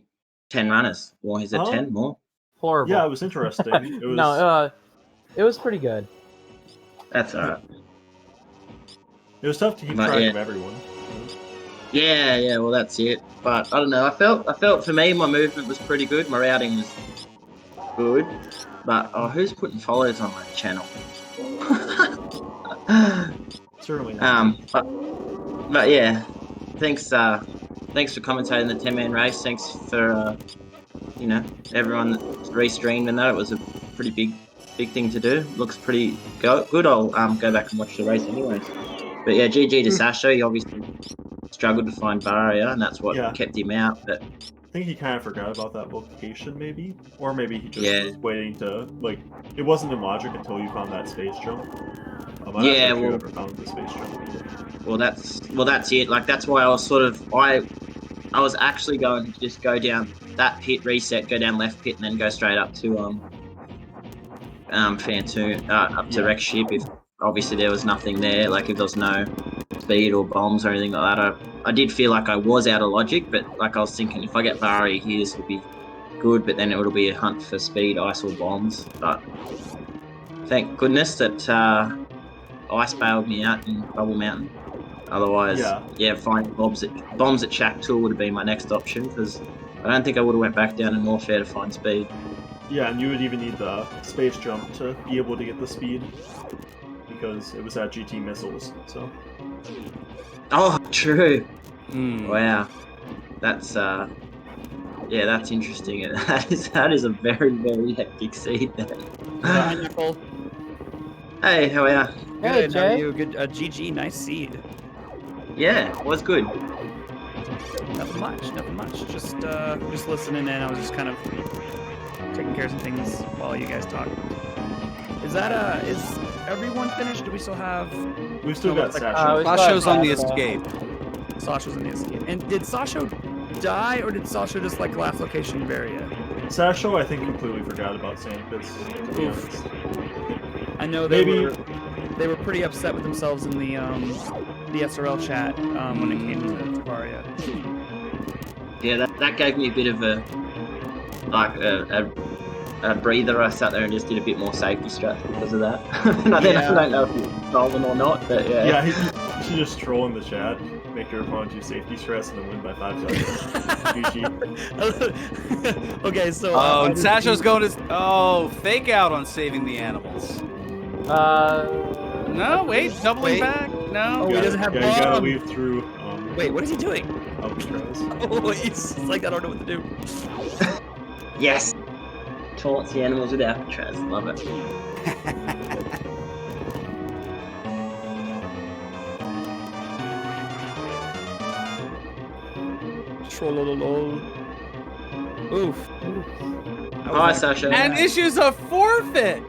I: 10 runners? Or is it 10 more?
A: Horrible.
C: Yeah, it was interesting. It was...
A: No, it was pretty good.
I: That's alright.
C: It was tough to keep track of everyone.
I: Yeah, well that's it. But I don't know, I felt for me my movement was pretty good, my routing was good. But who's putting follows on my channel?
C: Certainly not.
I: But yeah, thanks for commentating the 10-man race. Thanks for everyone that restreamed and that. It was a pretty big thing to do. Looks pretty good. I'll go back and watch the race anyways. But yeah, GG to Sasho. He obviously struggled to find Varia, and that's what kept him out. But
C: I think he kind of forgot about that location, maybe, or maybe he just was waiting to It wasn't in logic until you found that space jump. I'm not sure if you ever found the space jump.
I: Well, that's it. Like that's why I was sort of I was actually going to just go down that pit, reset, go down left pit, and then go straight up to Fan 2, up to Rex Ship. If obviously there was nothing there, like if there was no speed or bombs or anything like that, I did feel like I was out of logic. But like I was thinking, if I get Vari here, this would be good. But then it would be a hunt for speed, ice, or bombs. But thank goodness that Ice bailed me out in Bubble Mountain. Otherwise, finding bombs at Shack Tool would have been my next option because I don't think I would have went back down to Norfair to find speed.
C: Yeah, and you would even need the space jump to be able to get the speed because it was at GT missiles. So.
I: Oh, true. Wow, that's that's interesting. That is a very, very hectic seed there.
D: Hi, Nicole.
I: Hey, how are you?
A: Hey,
D: Good,
A: Jay.
D: how are you? Good. GG, nice seed.
I: Yeah, was good.
D: Nothing much. Just listening in. I was just kind of taking care of some things while you guys talked. Is everyone finished? Do we still have?
C: We've still got Sasho.
B: Sasho's on the escape.
D: Sasho's on the escape. And did Sasho die, or did Sasho just last location Varia?
C: Sasho, I think, completely forgot about Sandpits. To be honest.
D: I know they were pretty upset with themselves in the SRL chat when it came to Varia.
I: Yeah, that gave me a bit of a breather. I sat there and just did a bit more safety strats because of that. And I don't know if he's stolen or not, but yeah.
C: Yeah, he should just troll in the chat, make your opponent do safety stress, and then win by 5 seconds. GG.
D: Okay, so.
B: And Sasho's going to fake out on saving the animals. No, wait, doubling back. No,
D: he doesn't have.
C: You gotta leave through.
D: Wait, what is he doing?
C: Alcatraz.
D: Oh, he's like, I don't know what to do.
I: Yes. Taunts the animals with Alcatraz. Love it.
D: Trollolol. Oof.
I: Hi, Sasha.
B: And issues a forfeit.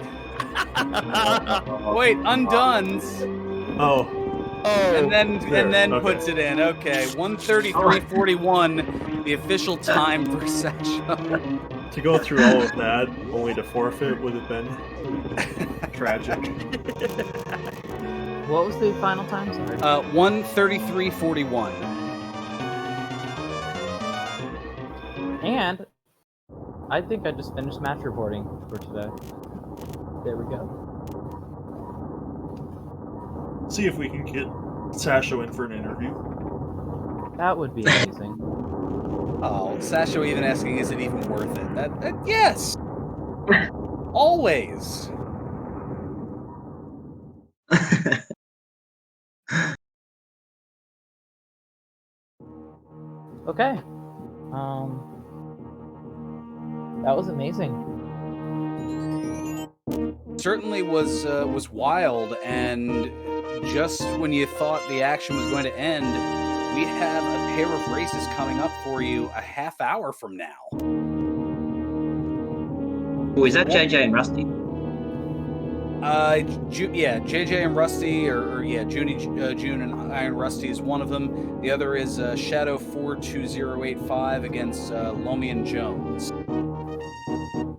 B: Wait, undone's.
C: Oh.
B: And then puts it in. Okay, 1:33:41, the official time for Sasha.
C: To go through all of that, only to forfeit would have been tragic.
A: What was the final time? Sorry.
B: 1:33:41.
A: And I think I just finished match reporting for today. There we go.
C: See if we can get Sasho in for an interview.
A: That would be amazing.
B: Oh, Sasho even asking, is it even worth it? That yes! Always!
A: Okay. That was amazing.
B: Certainly was wild, and just when you thought the action was going to end, we have a pair of races coming up for you a half hour from now.
I: Oh, is that JJ and Rusty?
B: Yeah, JJ and Rusty, June and Iron Rusty is one of them. The other is Shadow0343-Thorneto against Lomi and Jones.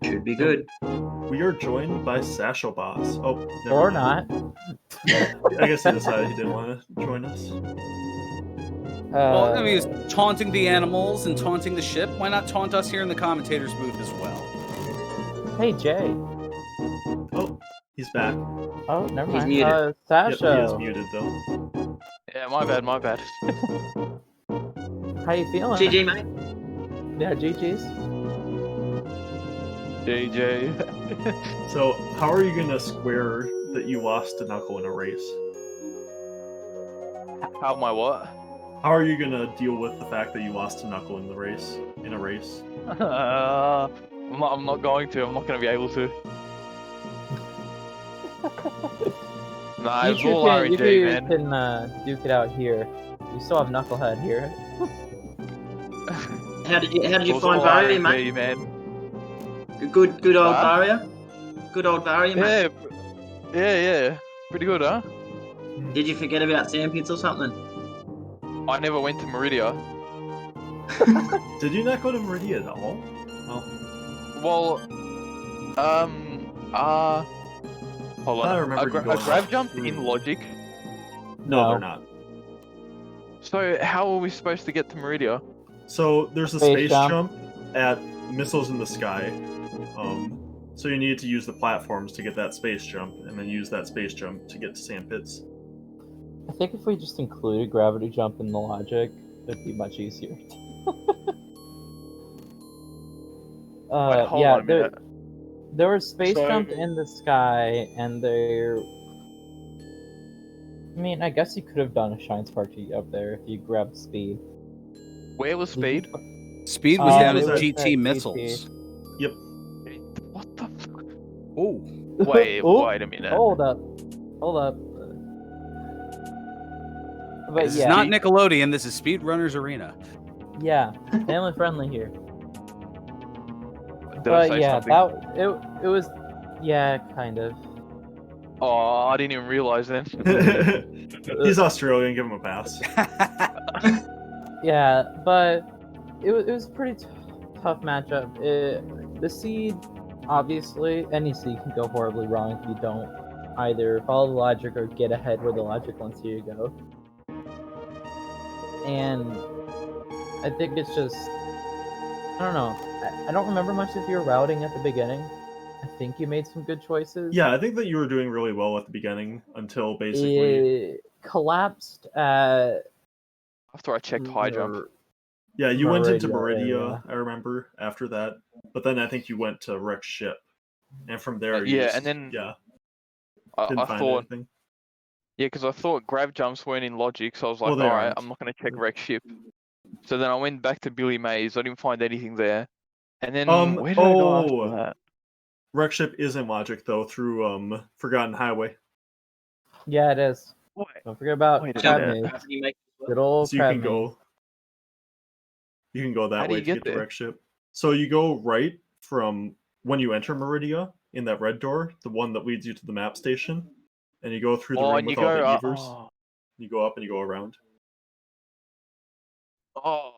I: Should be good.
C: We are joined by Sashoboss. Oh, never
A: Or
C: mind.
A: not.
C: I guess he decided he didn't want to join us.
B: Well, I mean, he was taunting the animals and taunting the ship. Why not taunt us here in the commentator's booth as well?
A: Hey, Jay.
C: Oh, he's back.
A: Oh, never
I: He's
A: mind.
I: muted.
A: Sasho.
C: Yep, he is muted though.
J: Yeah, my bad.
A: How you feeling?
I: GG, mate.
A: Yeah, GG's.
J: JJ.
C: So, how are you gonna square that you lost to Knuckle in a race?
J: How am I what?
C: How are you gonna deal with the fact that you lost to Knuckle in a race?
J: I'm not going to. I'm not going to be able to. Nah, it's all RNG, man.
A: You can duke it out here. You still have Knucklehead here.
I: How did you
J: It's
I: find
J: all
I: Varia,
J: RNG,
I: mate?
J: man.
I: Good old
J: Huh?
I: Varia. Good old Varia, mate.
J: Yeah. Pretty good, huh?
I: Did you forget about sandpits or something?
J: I never went to Meridia.
C: Did you not go to Meridia at all? Oh,
J: Well, hold
C: I
J: on.
C: remember
J: I
C: you going
J: grab
C: up
J: jumped
C: through-
J: in Logic.
C: no,
A: No.
C: they're not.
J: So how are we supposed to get to Meridia?
C: So there's a
A: Space
C: space
A: jump.
C: jump at Missiles in the Sky. So you need to use the platforms to get that space jump, and then use that space jump to get to Sandpits.
A: I think if we just included gravity jump in the logic, it'd be much easier.
J: Wait, hold
A: yeah,
J: on a minute.
A: there was space
J: So-
A: jump in the sky, and there. I mean, I guess you could have done a shine sparky up there if you grabbed speed.
J: Where was speed?
B: Speed was down
C: it
B: at
C: was
B: GT
A: at
B: Missiles.
J: What the fuck?
B: Oh,
J: Wait,
A: Oh,
J: wait a minute.
A: Hold up. But
B: this
A: yeah,
B: is not Nickelodeon. This is Speedrunners Arena.
A: yeah, family friendly here.
J: Did I
A: But
J: say
A: yeah,
J: something?
A: it was, yeah, kind of.
J: Oh, I didn't even realize then.
C: He's Australian, give him a pass.
A: Yeah, but it was a pretty tough matchup. The seed, obviously, any seed can go horribly wrong if you don't either follow the logic or get ahead where the logic wants you to go. And I think it's just, I don't know. I don't remember much of your routing at the beginning. I think you made some good choices.
C: Yeah, I think that you were doing really well at the beginning until basically.
A: It collapsed at
J: After I checked high jump.
C: Yeah, you went into
A: Meridia
C: Meridia,
A: area.
C: I remember, after that. But then I think you went to Rex Ship. And from there,
J: Yeah,
C: you just,
J: and then
C: yeah,
J: I
C: didn't find
J: thought,
C: anything.
J: yeah, because I thought grav jumps weren't in Logic, so I was like,
C: Well, they
J: alright,
C: aren't.
J: I'm not going to check Wreck Ship. So then I went back to Billy Mays, I didn't find anything there. And then, where did I go after that?
C: Rex Ship is in Logic, though, through Forgotten Highway.
A: Yeah, it is.
J: Wait,
A: Don't forget about
J: Wait a
A: crab
J: minute.
A: maze.
I: How can you make
A: Good old
C: So you
A: crab
C: can
A: maze.
C: go. You can go
J: How
C: that
J: do
C: way
J: you
C: to
J: get
C: get to
J: there?
C: Rex Ship. So you go right from when you enter Meridia in that red door, the one that leads you to the map station, and you go through the
J: Oh,
C: room
J: and
C: with
J: you
C: all
J: go,
C: the Evers.
J: oh,
C: You go up and you go around.
J: oh.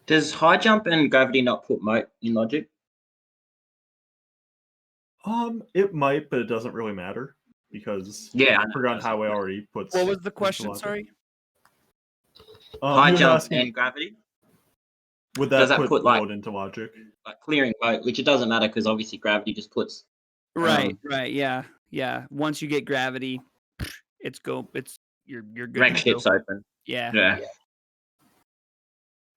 I: Does high jump and gravity not put moat in Logic?
C: It might, but it doesn't really matter because
I: Yeah, I know.
C: Forgotten Highway already puts.
D: What was the
C: into
D: question?
C: Logic.
D: Sorry.
C: He
I: High
C: was
I: jump
C: asking-
I: and gravity?
C: Would
I: Does
C: that
I: that
C: put
I: put,
C: mode into logic?
I: like clearing mode, which it doesn't matter because obviously gravity just puts.
D: Right, yeah. Once you get gravity, you're good.
I: Rec ship's open.
D: Yeah.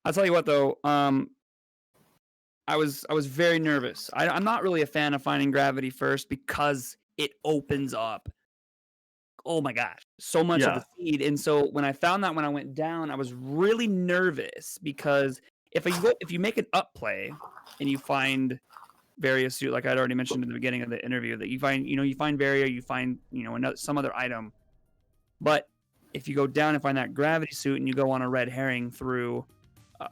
D: I'll tell you what though, I was very nervous. I'm not really a fan of finding gravity first because it opens up. Oh my gosh, so much of the feed. And so when I found that when I went down, I was really nervous because if you make an up play and you find various suit, like I'd already mentioned in the beginning of the interview, that you find Varia, you find some other item, but if you go down and find that gravity suit and you go on a red herring through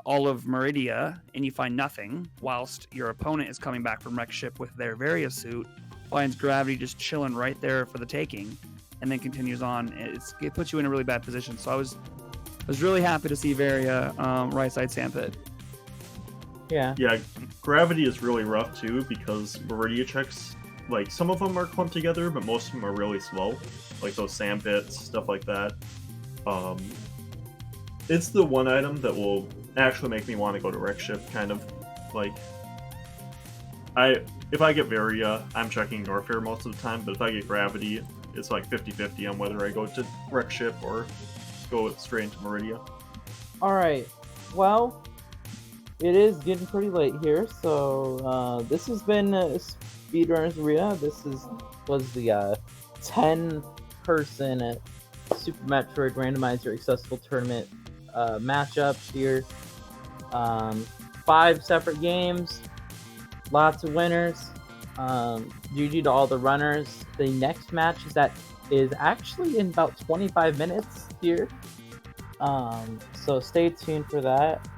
D: all of Meridia and you find nothing, whilst your opponent is coming back from wreck ship with their Varia suit, finds gravity just chilling right there for the taking, and then continues on. It puts you in a really bad position. So I was really happy to see Varia right side sandpit.
A: Yeah.
C: Yeah, gravity is really rough too because Meridia checks, like some of them are clumped together, but most of them are really slow. Like those sandpits, stuff like that. It's the one item that will actually make me want to go to wreck ship, kind of. Like, if I get Varia, I'm checking Norfair most of the time, but if I get gravity, it's like 50-50 on whether I go to wreck ship or go straight into Meridia.
A: Alright, well, it is getting pretty late here, so this has been Speedrunners Arena. This was the 10-person Super Metroid Randomizer Accessible Tournament matchup here. 5 separate games, lots of winners. GG to all the runners. The next match is actually in about 25 minutes here. So stay tuned for that.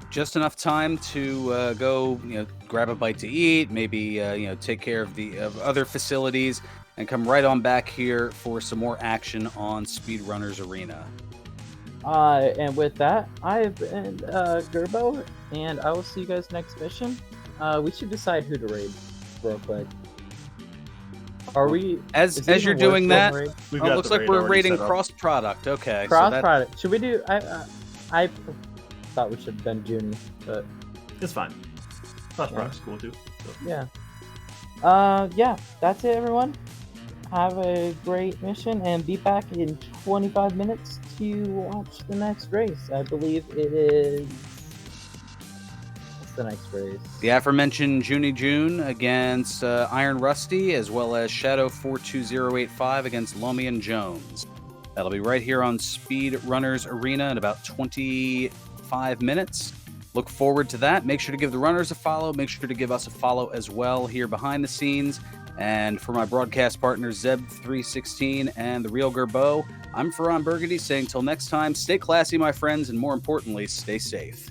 B: Just enough time to go, grab a bite to eat, maybe take care of other facilities, and come right on back here for some more action on Speedrunners Arena.
A: And with that, I've been Gerbo, and I will see you guys next mission. We should decide who to raid real quick. Are we?
B: As you're doing that, it looks like we're raiding cross product. Okay,
A: cross product. Should we do? I thought we should have done June, but
C: it's fine. Cross product's cool too. So.
A: Yeah. That's it, everyone. Have a great mission and be back in 25 minutes to watch the next race. I believe it is. What's the next race?
B: The aforementioned June against Iron Rusty, as well as Shadow42085 against Lomian Jones. That'll be right here on Speedrunners Arena in about 25 minutes. Look forward to that. Make sure to give the runners a follow. Make sure to give us a follow as well here behind the scenes. And for my broadcast partners, Zeb316 and The Real Gerbo, I'm Ferran Burgundy saying till next time, stay classy, my friends, and more importantly, stay safe.